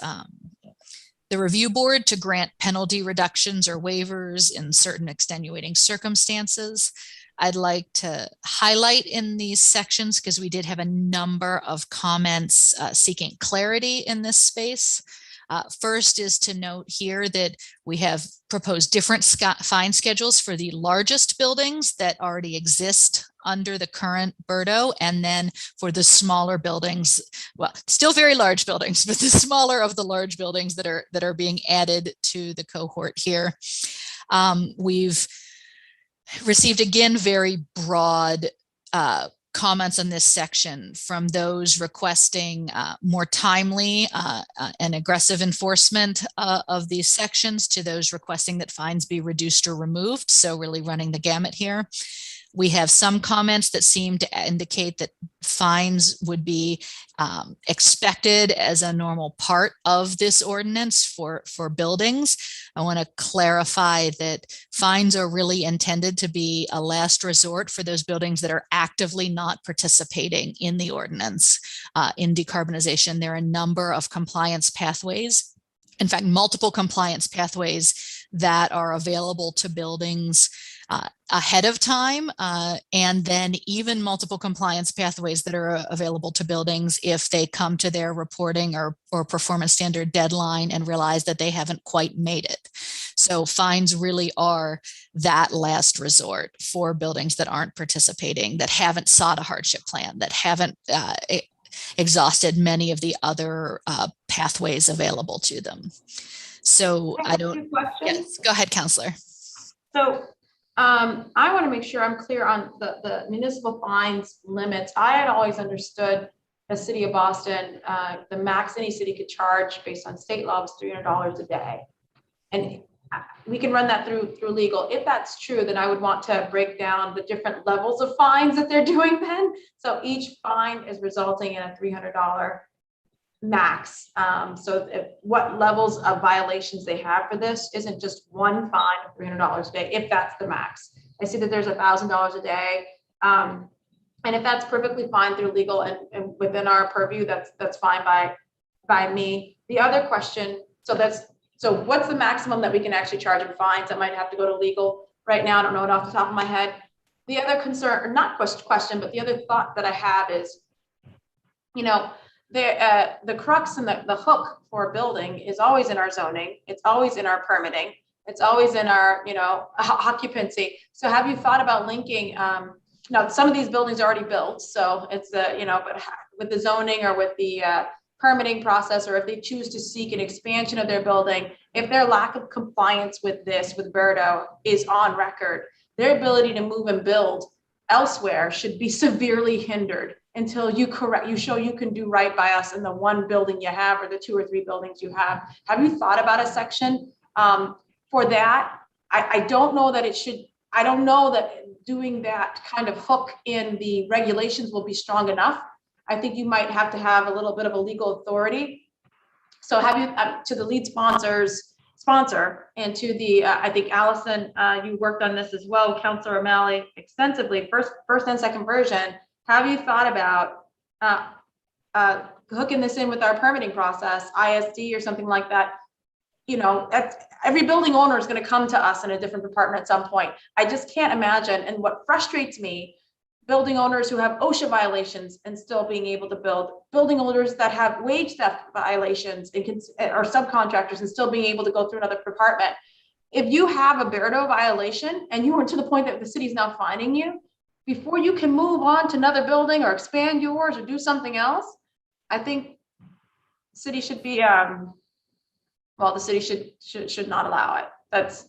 the review board to grant penalty reductions or waivers in certain extenuating circumstances. I'd like to highlight in these sections, because we did have a number of comments seeking clarity in this space. First is to note here that we have proposed different fine schedules for the largest buildings that already exist under the current BERDO, and then for the smaller buildings, well, still very large buildings, but the smaller of the large buildings that are being added to the cohort here. We've received, again, very broad comments on this section, from those requesting more timely and aggressive enforcement of these sections to those requesting that fines be reduced or removed. So really running the gamut here. We have some comments that seem to indicate that fines would be expected as a normal part of this ordinance for buildings. I want to clarify that fines are really intended to be a last resort for those buildings that are actively not participating in the ordinance. In decarbonization, there are a number of compliance pathways. In fact, multiple compliance pathways that are available to buildings ahead of time, and then even multiple compliance pathways that are available to buildings if they come to their reporting or performance standard deadline and realize that they haven't quite made it. So fines really are that last resort for buildings that aren't participating, that haven't sought a hardship plan, that haven't exhausted many of the other pathways available to them. So I don't. Yes, go ahead, Counselor. So I want to make sure I'm clear on the municipal fines limits. I had always understood the city of Boston, the max any city could charge based on state law was $300 a day. And we can run that through legal. If that's true, then I would want to break down the different levels of fines that they're doing then. So each fine is resulting in a $300 max. So what levels of violations they have for this isn't just one fine of $300 a day, if that's the max. I see that there's $1,000 a day. And if that's perfectly fine through legal and within our purview, that's fine by me. The other question, so what's the maximum that we can actually charge in fines? That might have to go to legal right now. I don't know it off the top of my head. The other concern, or not question, but the other thought that I have is, the crux and the hook for a building is always in our zoning. It's always in our permitting. It's always in our, occupancy. So have you thought about linking, now some of these buildings are already built. So it's but with the zoning or with the permitting process, or if they choose to seek an expansion of their building, if their lack of compliance with BERDO is on record, their ability to move and build elsewhere should be severely hindered until you show you can do right by us in the one building you have or the 2 or 3 buildings you have. Have you thought about a section for that? I don't know that it should, I don't know that doing that kind of hook in the regulations will be strong enough. I think you might have to have a little bit of a legal authority. So have you, to the lead sponsor, and to the, I think Allison, you worked on this as well, Councilor O'Malley, extensively, first and second version. Have you thought about hooking this in with our permitting process, ISD or something like that? Every building owner is going to come to us in a different department at some point. I just can't imagine. And what frustrates me, building owners who have OSHA violations and still being able to build, building owners that have wage theft violations or subcontractors and still being able to go through another department. If you have a BERDO violation and you are to the point that the city's now fining you, before you can move on to another building or expand yours or do something else, I think the city should be, the city should not allow it.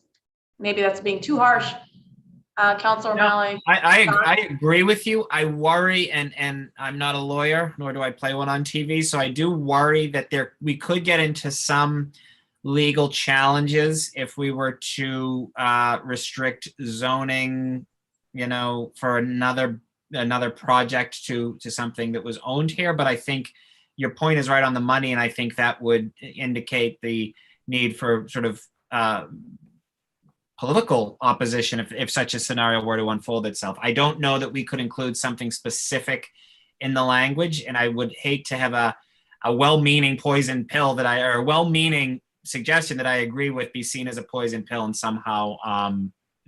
Maybe that's being too harsh. Counselor No, O'Malley. I agree with you. I worry, and I'm not a lawyer, nor do I play one on TV. So I do worry that we could get into some legal challenges if we were to restrict zoning, for another project to something that was owned here. But I think your point is right on the money, and I think that would indicate the need for sort of political opposition if such a scenario were to unfold itself. I don't know that we could include something specific in the language, and I would hate to have a well-meaning poison pill or a well-meaning suggestion that I agree with be seen as a poison pill and somehow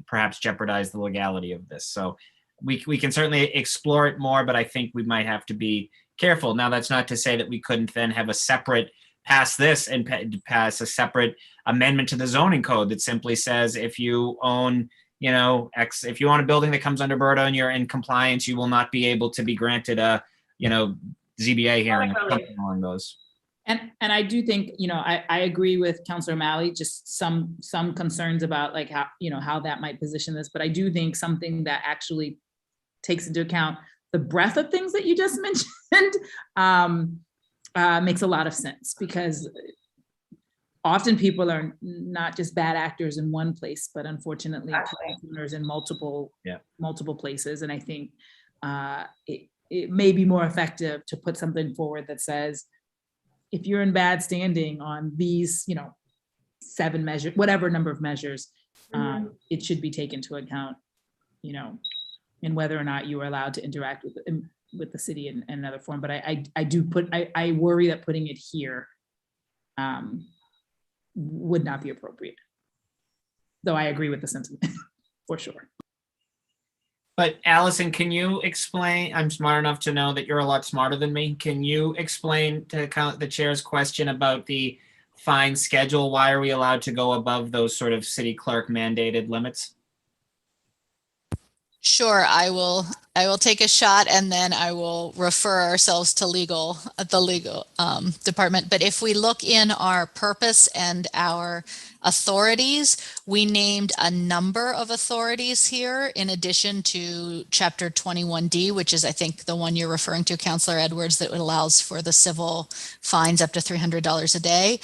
perhaps jeopardize the legality of this. So we can certainly explore it more, but I think we might have to be careful. Now, that's not to say that we couldn't then have a separate pass this and pass a separate amendment to the zoning code that simply says if you own, if you own a building that comes under BERDO and you're in compliance, you will not be able to be granted a, ZBA hearing or something along those. And I do think, I agree with Councilor O'Malley, just some concerns about like how that might position this, but I do think something that actually takes into account the breadth of things that you just mentioned makes a lot of sense, because often people are not just bad actors in one place, but unfortunately owners in multiple places. And I think it may be more effective to put something forward that says, if you're in bad standing on these, 7 measures, whatever number of measures, it should be taken into account, in whether or not you are allowed to interact with the city in another form. But I worry that putting it here would not be appropriate. Though I agree with the sentiment for sure. But Allison, can you explain, I'm smart enough to know that you're a lot smarter than me. Can you explain to the chair's question about the fine schedule? Why are we allowed to go above those sort of city clerk mandated limits? Sure, I will take a shot, and then I will refer ourselves to the legal department. But if we look in our purpose and our authorities, we named a number of authorities here in addition to Chapter 21D, which is, I think, the one you're referring to, Councilor Edwards, that allows for the civil fines up to $300 a day.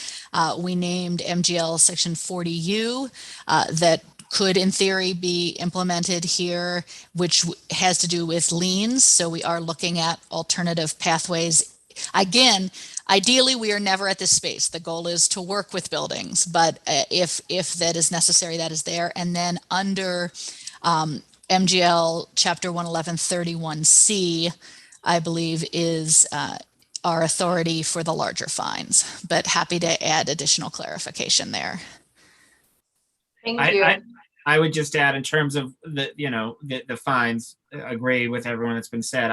We named MGL Section 40U that could in theory be implemented here, which has to do with liens. So we are looking at alternative pathways. Again, ideally, we are never at this space. The goal is to work with buildings, but if that is necessary, that is there. And then under MGL Chapter 11131C, I believe is our authority for the larger fines, but happy to add additional clarification there. Thank you. I would just add, in terms of the fines, agree with everyone that's been said.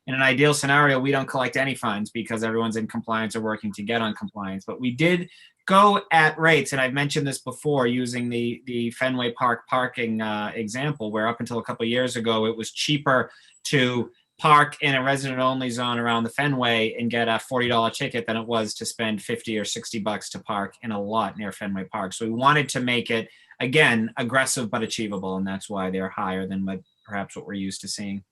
In an ideal scenario, we don't collect any fines because everyone's in compliance or working to get on compliance. But we did go at rates, and I've mentioned this before, using the Fenway Park parking example, where up until a couple of years ago, it was cheaper to park in a resident-only zone around the Fenway and get a $40 ticket than it was to spend $50 or $60 to park in a lot near Fenway Park. So we wanted to make it, again, aggressive but achievable, and that's why they're higher than perhaps what we're used to seeing.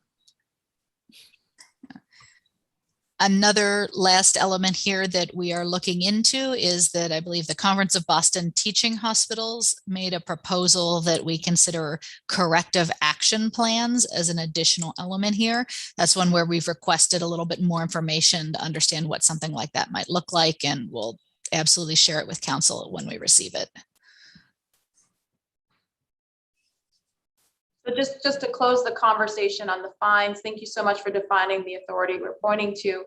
Another last element here that we are looking into is that I believe the Conference of Boston Teaching Hospitals made a proposal that we consider corrective action plans as an additional element here. That's one where we've requested a little bit more information to understand what something like that might look like, and we'll absolutely share it with council when we receive it. So just to close the conversation on the fines, thank you so much for defining the authority we're pointing to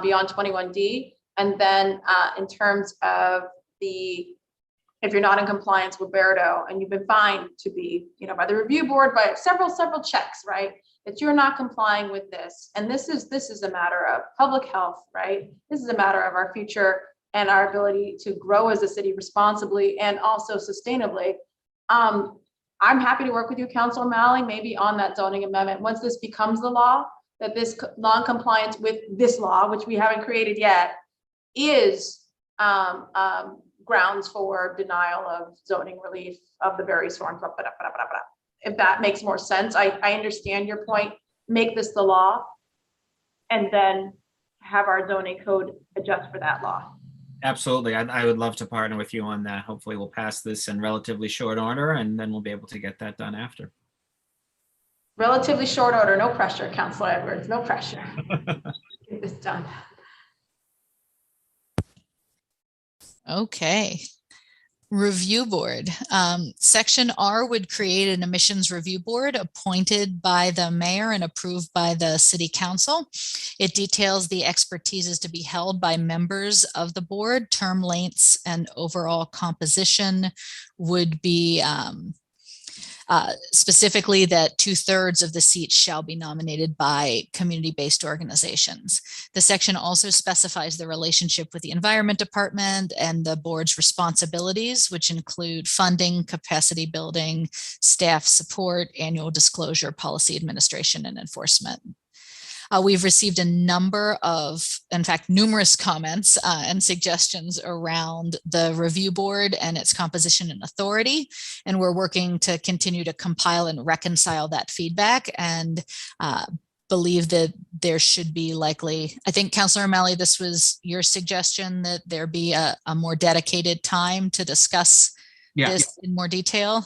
beyond 21D. And then in terms of if you're not in compliance with BERDO and you've been fined to be, by the review board, by several checks, right? That you're not complying with this. And this is a matter of public health, right? This is a matter of our future and our ability to grow as a city responsibly and also sustainably. I'm happy to work with you, Councilor O'Malley, maybe on that zoning amendment. Once this becomes the law, that this non-compliance with this law, which we haven't created yet, is grounds for denial of zoning relief of the various forms. if that makes more sense. I understand your point. Make this the law and then have our zoning code adjust for that law. Absolutely. I would love to partner with you on that. Hopefully we'll pass this in relatively short order and then we'll be able to get that done after. Relatively short order, no pressure, Councilor Edwards, no pressure. Get this done. Okay. Review board. Section R would create an emissions review board appointed by the mayor and approved by the city council. It details the expertises to be held by members of the board. Term lengths and overall composition would be specifically that 2/3 of the seats shall be nominated by community-based organizations. The section also specifies the relationship with the Environment Department and the board's responsibilities, which include funding, capacity building, staff support, annual disclosure, policy administration, and enforcement. We've received a number of, in fact, numerous comments and suggestions around the review board and its composition and authority. And we're working to continue to compile and reconcile that feedback and believe that there should be likely, I think, Councilor O'Malley, this was your suggestion that there be a more dedicated time to discuss this in more detail.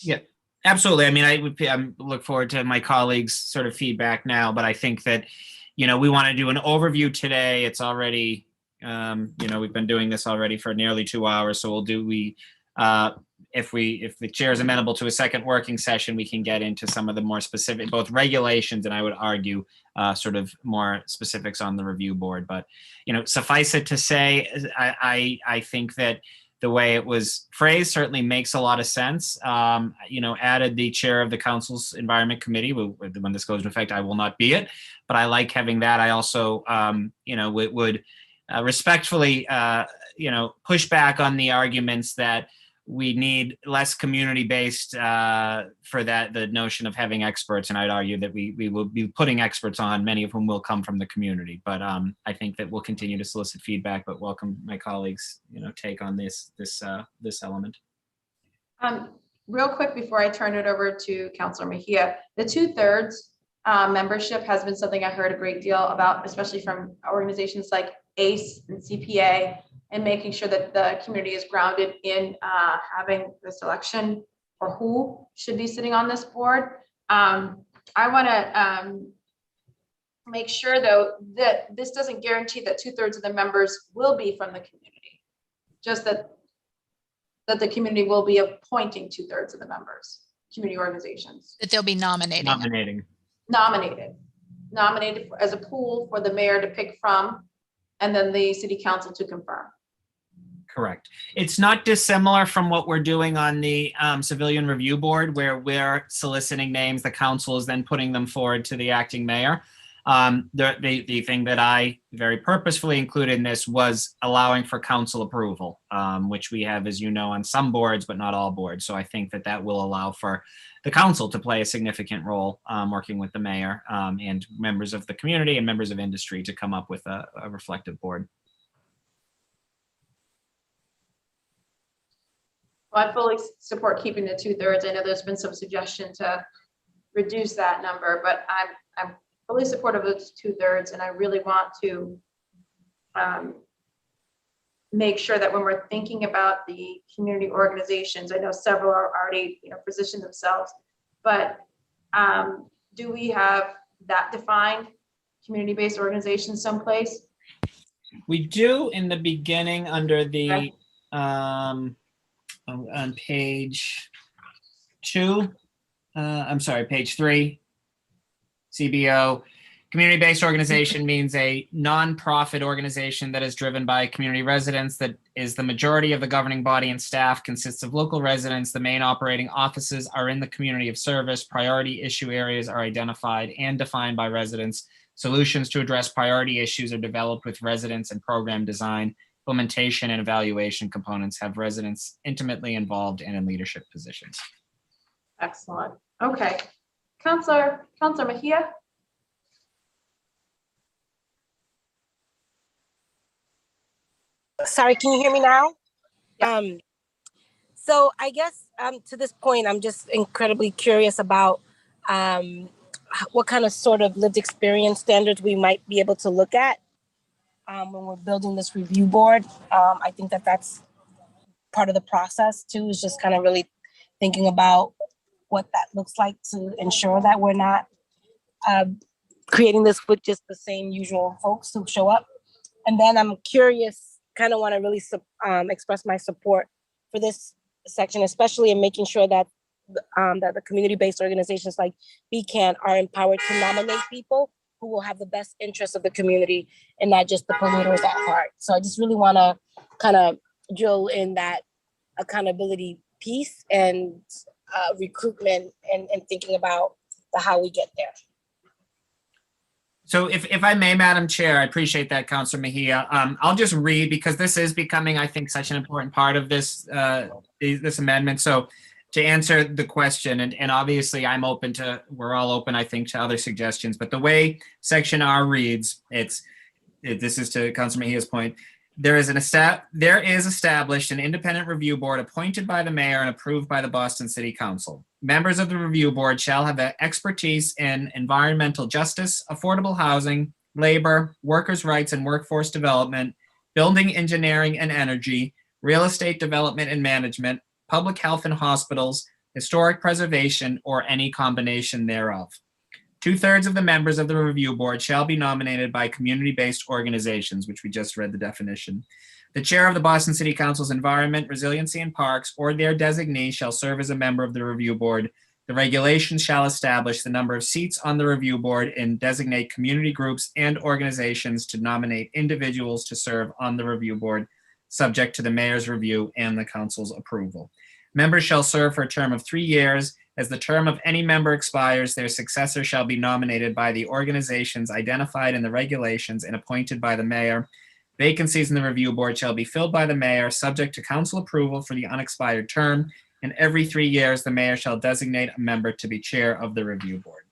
Yeah. Absolutely. I mean, I look forward to my colleagues' sort of feedback now, but I think that, we want to do an overview today. It's already, we've been doing this already for nearly 2 hours. So if the chair is amenable to a second working session, we can get into some of the more specific, both regulations and I would argue sort of more specifics on the review board. But, suffice it to say, I think that the way it was phrased certainly makes a lot of sense. Added the chair of the council's environment committee. When this goes into effect, I will not be it, but I like having that. I also, would respectfully, push back on the arguments that we need less community-based for that, the notion of having experts. And I'd argue that we will be putting experts on, many of whom will come from the community. But I think that we'll continue to solicit feedback, but welcome my colleagues, take on this element. Real quick before I turn it over to Councilor Mejia, the 2/3 membership has been something I heard a great deal about, especially from organizations like ACE and CPA, and making sure that the community is grounded in having the selection for who should be sitting on this board. I want to make sure, though, that this doesn't guarantee that 2/3 of the members will be from the community, just that the community will be appointing 2/3 of the members, community organizations. That they'll be nominated as a pool for the mayor to pick from, and then the city council to confirm. Correct. It's not dissimilar from what we're doing on the civilian review board, where we're soliciting names, the council is then putting them forward to the acting mayor. The thing that I very purposefully included in this was allowing for council approval, which we have, as you know, on some boards, but not all boards. So I think that will allow for the council to play a significant role working with the mayor and members of the community and members of industry to come up with a reflective board. Well, I fully support keeping the 2/3. I know there's been some suggestion to reduce that number, but I'm fully supportive of those 2/3, and I really want to make sure that when we're thinking about the community organizations, I know several are already positioned themselves, but do we have that defined, community-based organizations someplace? We do in the beginning under the on page 2, page 3, CBO. Community-based organization means a non-profit organization that is driven by community residents, that is the majority of the governing body and staff, consists of local residents. The main operating offices are in the community of service. Priority issue areas are identified and defined by residents. Solutions to address priority issues are developed with residents, and program design, implementation, and evaluation components have residents intimately involved and in leadership positions. Excellent. Okay. Councilor Mejia? Sorry, can you hear me now? So I guess to this point, I'm just incredibly curious about what kind of sort of lived experience standards we might be able to look at when we're building this review board. I think that that's part of the process too, is just kind of really thinking about what that looks like to ensure that we're not creating this with just the same usual folks who show up. And then I'm curious, kind of want to really express my support for this section, especially in making sure that that the community-based organizations like BCAN are empowered to nominate people who will have the best interests of the community and not just the polluters at heart. So I just really want to kind of drill in that accountability piece and recruitment and thinking about how we get there. So if I may, Madam Chair, I appreciate that, Councilor Mejia. I'll just read, because this is becoming, I think, such an important part of this this amendment. So to answer the question, and obviously I'm open to, we're all open, I think, to other suggestions, but the way Section R reads, this is to Councilor Mejia's point, there is established an independent review board appointed by the mayor and approved by the Boston City Council. Members of the review board shall have expertise in environmental justice, affordable housing, labor, workers' rights and workforce development, building engineering and energy, real estate development and management, public health and hospitals, historic preservation, or any combination thereof. 2/3 of the members of the review board shall be nominated by community-based organizations, which we just read the definition. The chair of the Boston City Council's Environment, Resiliency, and Parks, or their designee, shall serve as a member of the review board. The regulations shall establish the number of seats on the review board and designate community groups and organizations to nominate individuals to serve on the review board, subject to the mayor's review and the council's approval. Members shall serve for a term of 3 years. As the term of any member expires, their successor shall be nominated by the organizations identified in the regulations and appointed by the mayor. Vacancies in the review board shall be filled by the mayor, subject to council approval for the unexpired term, and every 3 years, the mayor shall designate a member to be chair of the review board.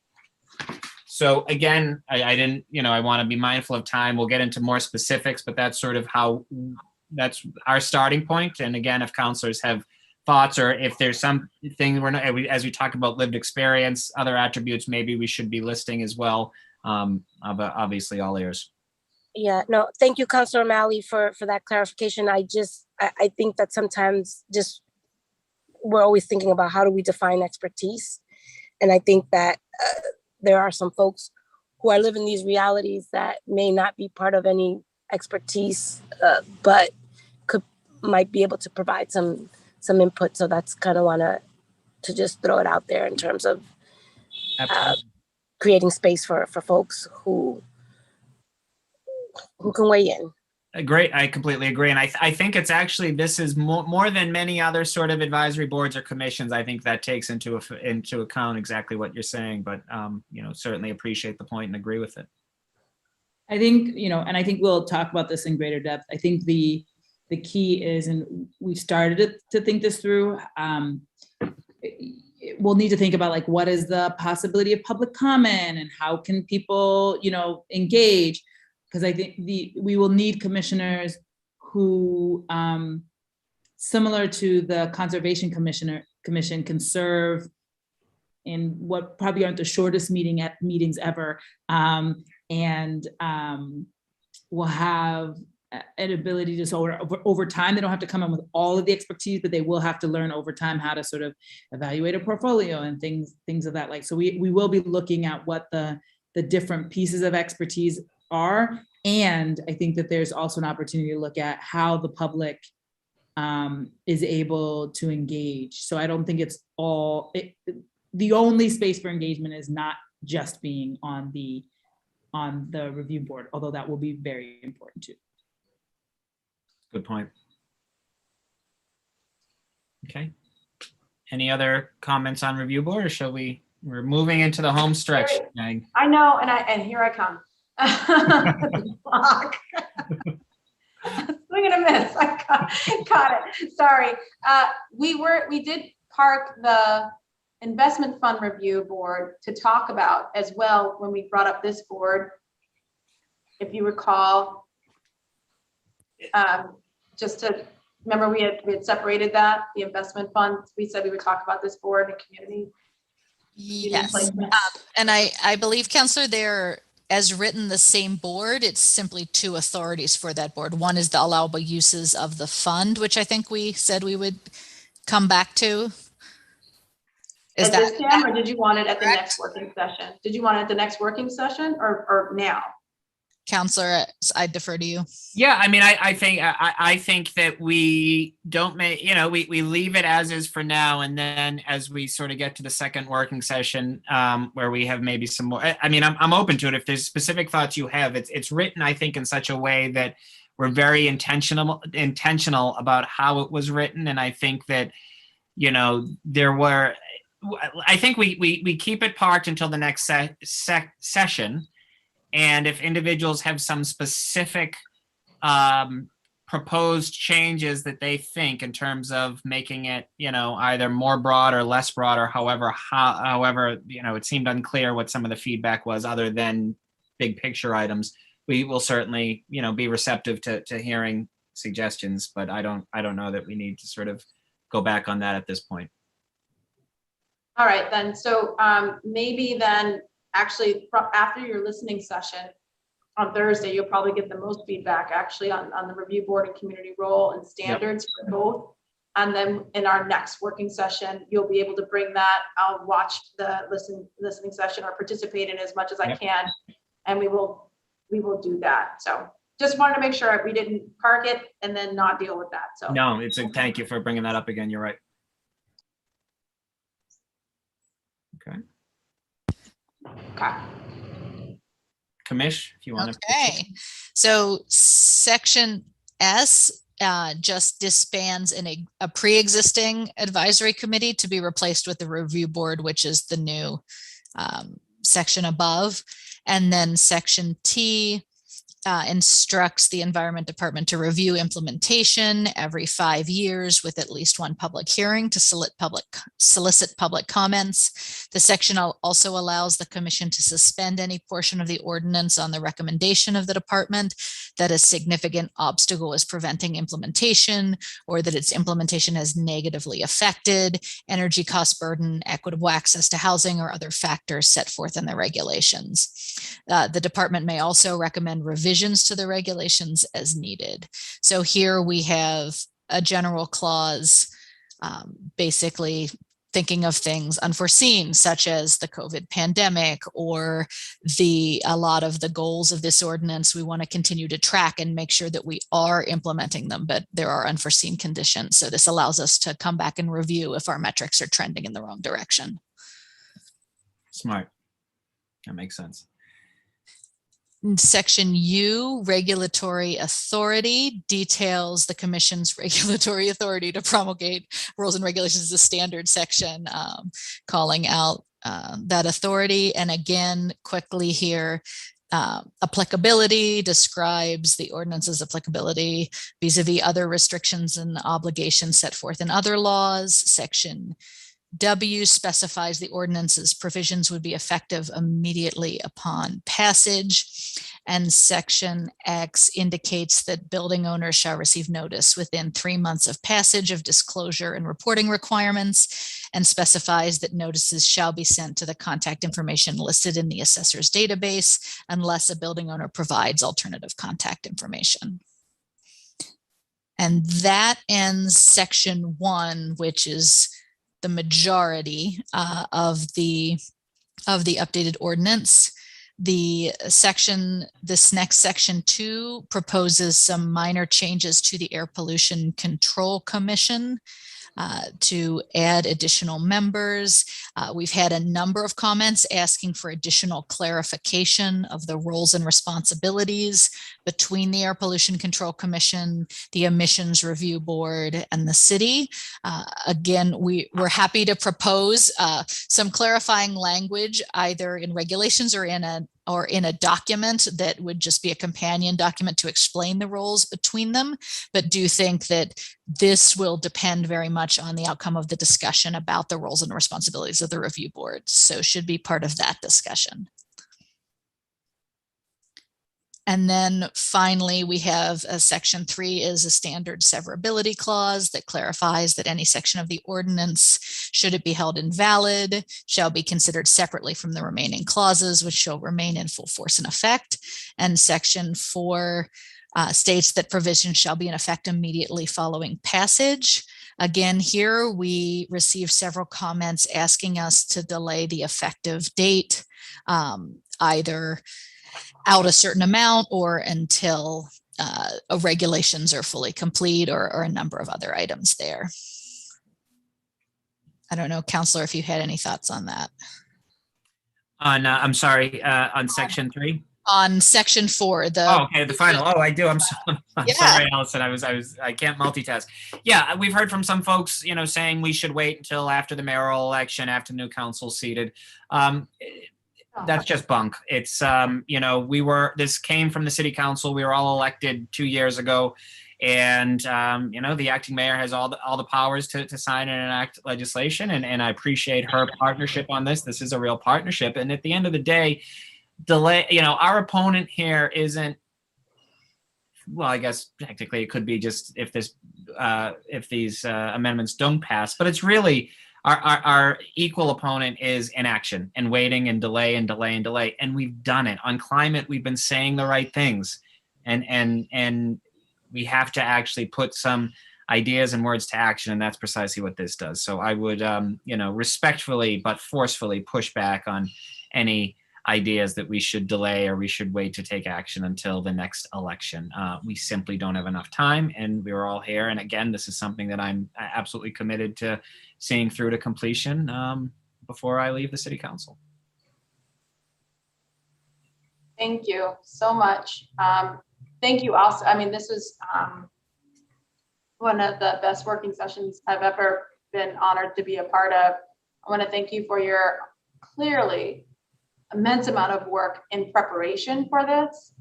So again, I didn't, I want to be mindful of time. We'll get into more specifics, but that's sort of that's our starting point. And again, if councilors have thoughts, or if there's something as we talk about lived experience, other attributes maybe we should be listing as well, obviously all ears. Yeah, no, thank you, Councilor O'Malley, for that clarification. I think that sometimes just we're always thinking about how do we define expertise. And I think that there are some folks who are living these realities that may not be part of any expertise, but might be able to provide some input. So that's kind of want to just throw it out there in terms of creating space for folks who can weigh in. Great, I completely agree. And I think it's actually, this is more than many other sort of advisory boards or commissions. I think that takes into account exactly what you're saying, but certainly appreciate the point and agree with it. I think, and I think we'll talk about this in greater depth. I think the key is, and we started to think this through, we'll need to think about like, what is the possibility of public comment and how can people, engage? Because I think we will need commissioners who, similar to the Conservation Commission, can serve in what probably aren't the shortest meetings ever, and will have an ability to, so over time, they don't have to come in with all of the expertise, but they will have to learn over time how to sort of evaluate a portfolio and things of that like. So we will be looking at what the different pieces of expertise are. And I think that there's also an opportunity to look at how the public is able to engage. So I don't think it's the only space for engagement is not just being on the review board, although that will be very important too. Good point. Okay. Any other comments on review board, or we're moving into the home stretch. I know, and here I come. Swing and a miss. I got it. Sorry. We did park the investment fund review board to talk about as well when we brought up this board. If you recall, just to remember we had separated that, the investment fund. We said we would talk about this board and community. Yes. placement. And I believe, Counselor, they're as written the same board. It's simply two authorities for that board. One is the allowable uses of the fund, which I think we said we would come back to. Is At that this time, or did you want it at the correct? next working session? Did you want it at the next working session or now? Counselor? I defer to you. Yeah, I mean, I think that we don't make, we leave it as is for now, and then as we sort of get to the second working session, where we have maybe some more. I mean, I'm open to it if there's specific thoughts you have. It's written, I think, in such a way that we're very intentional about how it was written, and I think that there were. I think we keep it parked until the next session. And if individuals have some specific proposed changes that they think in terms of making it, either more broad or less broad, or however, it seemed unclear what some of the feedback was other than big picture items, we will certainly, be receptive to hearing suggestions, but I don't know that we need to sort of go back on that at this point. All right, then. So maybe then actually after your listening session on Thursday, you'll probably get the most feedback actually on the review board and community role and standards for both. And then in our next working session, you'll be able to bring that. I'll watch the listening session or participate in as much as I can. And we will do that. So just wanted to make sure we didn't park it and then not deal with that. So No, thank you for bringing that up again. You're right. Okay. Commish, if you want to. Okay. So section S just disbands a pre-existing advisory committee to be replaced with the review board, which is the new section above. And then section T instructs the Environment Department to review implementation every 5 years with at least one public hearing to solicit public comments. The section also allows the Commission to suspend any portion of the ordinance on the recommendation of the department that a significant obstacle is preventing implementation, or that its implementation has negatively affected energy cost burden, equitable access to housing, or other factors set forth in the regulations. The department may also recommend revisions to the regulations as needed. So here we have a general clause, basically thinking of things unforeseen, such as the COVID pandemic or a lot of the goals of this ordinance. We want to continue to track and make sure that we are implementing them, but there are unforeseen conditions. So this allows us to come back and review if our metrics are trending in the wrong direction. Smart. That makes sense. Section U, regulatory authority, details the Commission's regulatory authority to promulgate rules and regulations, the standard section, calling out that authority. And again, quickly here, applicability describes the ordinance's applicability vis-a-vis other restrictions and obligations set forth in other laws. Section W specifies the ordinance's provisions would be effective immediately upon passage. And section X indicates that building owners shall receive notice within 3 months of passage of disclosure and reporting requirements, and specifies that notices shall be sent to the contact information listed in the assessor's database unless a building owner provides alternative contact information. And that ends section 1, which is the majority of the updated ordinance. This next section 2 proposes some minor changes to the Air Pollution Control Commission to add additional members. We've had a number of comments asking for additional clarification of the roles and responsibilities between the Air Pollution Control Commission, the Emissions Review Board, and the city. Again, we're happy to propose some clarifying language either in regulations or in a document that would just be a companion document to explain the roles between them, but do think that this will depend very much on the outcome of the discussion about the roles and responsibilities of the review board. So should be part of that discussion. And then finally, we have section 3 is a standard severability clause that clarifies that any section of the ordinance, should it be held invalid, shall be considered separately from the remaining clauses, which shall remain in full force and effect. And section 4 states that provisions shall be in effect immediately following passage. Again, here we received several comments asking us to delay the effective date, either out a certain amount or until regulations are fully complete, or a number of other items there. I don't know, Counselor, if you had any thoughts on that. I'm sorry, on section 3? On section 4, Oh, okay, the final. Oh, I do. I'm Yeah. sorry, Allison. I can't multitask. Yeah, we've heard from some folks, saying we should wait until after the mayoral election, after new council seated. That's just bunk. It's, this came from the city council. We were all elected 2 years ago. And, the acting mayor has all the powers to sign and enact legislation. And I appreciate her partnership on this. This is a real partnership. And at the end of the day, delay, our opponent here isn't, well, I guess technically it could be just if these amendments don't pass, but it's really our equal opponent is inaction and waiting and delay and delay and delay. And we've done it on climate. We've been saying the right things, and we have to actually put some ideas and words to action. And that's precisely what this does. So I would, respectfully, but forcefully push back on any ideas that we should delay or we should wait to take action until the next election. We simply don't have enough time, and we were all here. And again, this is something that I'm absolutely committed to seeing through to completion before I leave the city council. Thank you so much. Thank you also. I mean, this was one of the best working sessions I've ever been honored to be a part of. I want to thank you for your clearly immense amount of work in preparation for this,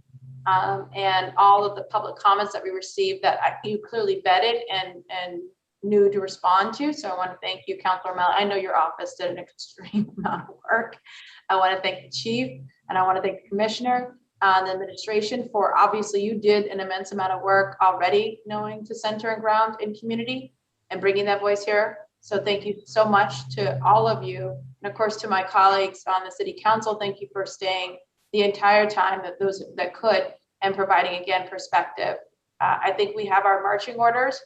and all of the public comments that we received that you clearly vetted and knew to respond to. So I want to thank you, Councilor Mel. I know your office did an extreme amount of work. I want to thank the chief, and I want to thank the commissioner and the administration for, obviously you did an immense amount of work already knowing to center and ground in community and bringing that voice here. So thank you so much to all of you. And of course, to my colleagues on the city council, thank you for staying the entire time, that those that could, and providing, again, perspective. I think we have our marching orders.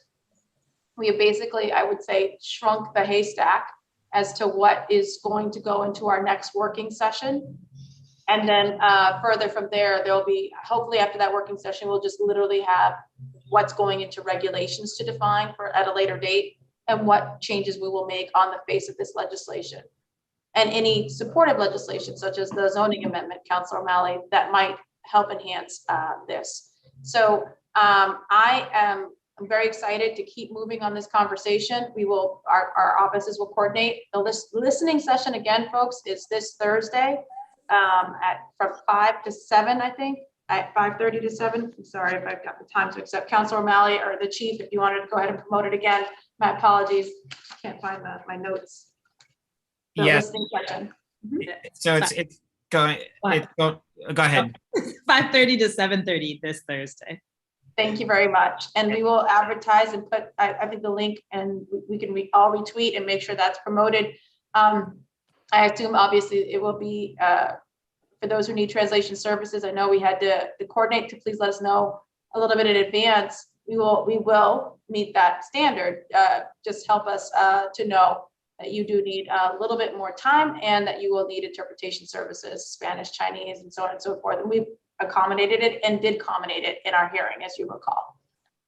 We have basically, I would say, shrunk the haystack as to what is going to go into our next working session. And then further from there, there'll be, hopefully after that working session, we'll just literally have what's going into regulations to define for at a later date, and what changes we will make on the face of this legislation. And any supportive legislation, such as the zoning amendment, Councilor O'Malley, that might help enhance this. So I'm very excited to keep moving on this conversation. We will, our offices will coordinate. The listening session, again, folks, is this Thursday from 5 to 7, I think, at 5:30 to 7. I'm sorry if I've got the time to accept. Councilor O'Malley or the chief, if you wanted to go ahead and promote it again. My apologies. Can't find my notes. The Yes. listening session. So it's going. Go ahead. 5:30 to 7:30 this Thursday. Thank you very much. And we will advertise and put, I think, the link, and we can all retweet and make sure that's promoted. I assume obviously it will be for those who need translation services. I know we had to coordinate to please let us know a little bit in advance. We will meet that standard. Just help us to know that you do need a little bit more time, and that you will need interpretation services, Spanish, Chinese, and so on and so forth. And we've accommodated it and did accommodate it in our hearing, as you recall.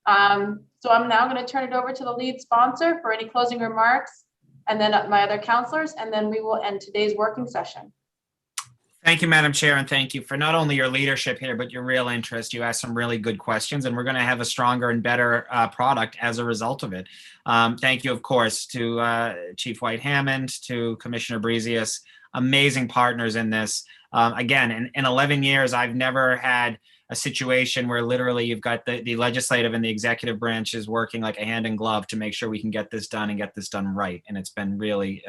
So I'm now going to turn it over to the lead sponsor for any closing remarks, and then my other counselors, and then we will end today's working session. Thank you, Madam Chair, and thank you for not only your leadership here, but your real interest. You asked some really good questions, and we're going to have a stronger and better product as a result of it. Thank you, of course, to Chief White Hammond, to Commissioner Breezius, amazing partners in this. Again, in 11 years, I've never had a situation where literally you've got the legislative and the executive branches working like a hand in glove to make sure we can get this done and get this done right. And it's been really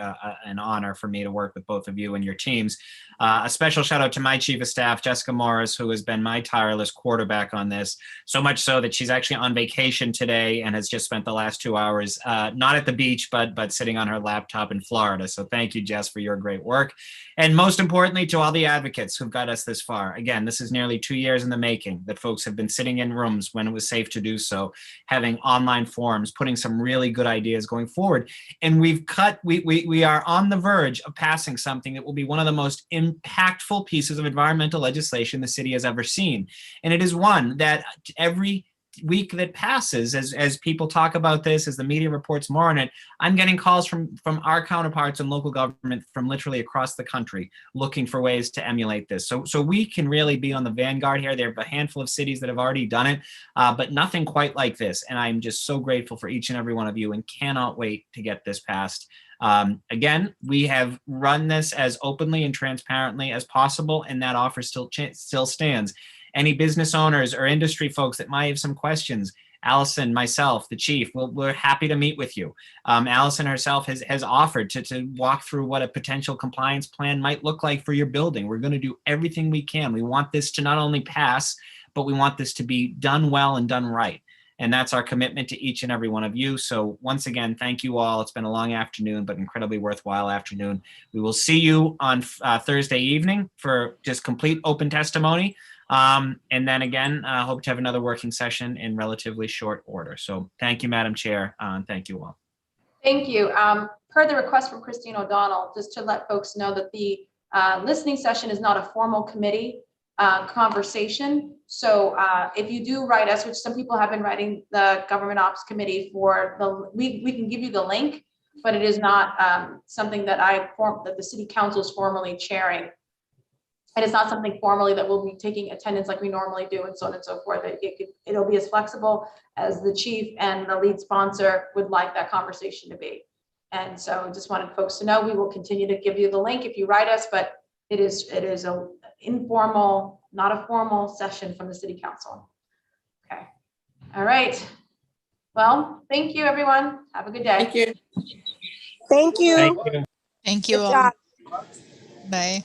an honor for me to work with both of you and your teams. A special shout out to my chief of staff, Jessica Morris, who has been my tireless quarterback on this, so much so that she's actually on vacation today and has just spent the last 2 hours, not at the beach, but sitting on her laptop in Florida. So thank you, Jess, for your great work. And most importantly, to all the advocates who've got us this far. Again, this is nearly 2 years in the making that folks have been sitting in rooms when it was safe to do so, having online forums, putting some really good ideas going forward. And we are on the verge of passing something that will be one of the most impactful pieces of environmental legislation the city has ever seen. And it is one that every week that passes, as people talk about this, as the media reports more on it, I'm getting calls from our counterparts in local government from literally across the country looking for ways to emulate this. So we can really be on the vanguard here. There are a handful of cities that have already done it, but nothing quite like this. And I'm just so grateful for each and every one of you and cannot wait to get this passed. Again, we have run this as openly and transparently as possible, and that offer still stands. Any business owners or industry folks that might have some questions, Allison, myself, the chief, we're happy to meet with you. Allison herself has offered to walk through what a potential compliance plan might look like for your building. We're going to do everything we can. We want this to not only pass, but we want this to be done well and done right. And that's our commitment to each and every one of you. So once again, thank you all. It's been a long afternoon, but incredibly worthwhile afternoon. We will see you on Thursday evening for just complete open testimony. And then again, hope to have another working session in relatively short order. So thank you, Madam Chair. Thank you all. Thank you. Per the request from Christine O'Donnell, just to let folks know that the listening session is not a formal committee conversation. So if you do write us, which some people have been writing the Government Ops Committee for, we can give you the link, but it is not something that that the City Council is formally chairing. And it's not something formally that we'll be taking attendance like we normally do and so on and so forth. It'll be as flexible as the chief and the lead sponsor would like that conversation to be. And so just wanted folks to know we will continue to give you the link if you write us, but it is a informal, not a formal session from the City Council. Okay. All right. Well, thank you, everyone. Have a good day. Thank you. Thank you. Thank you. Thank you Good all. job. Bye.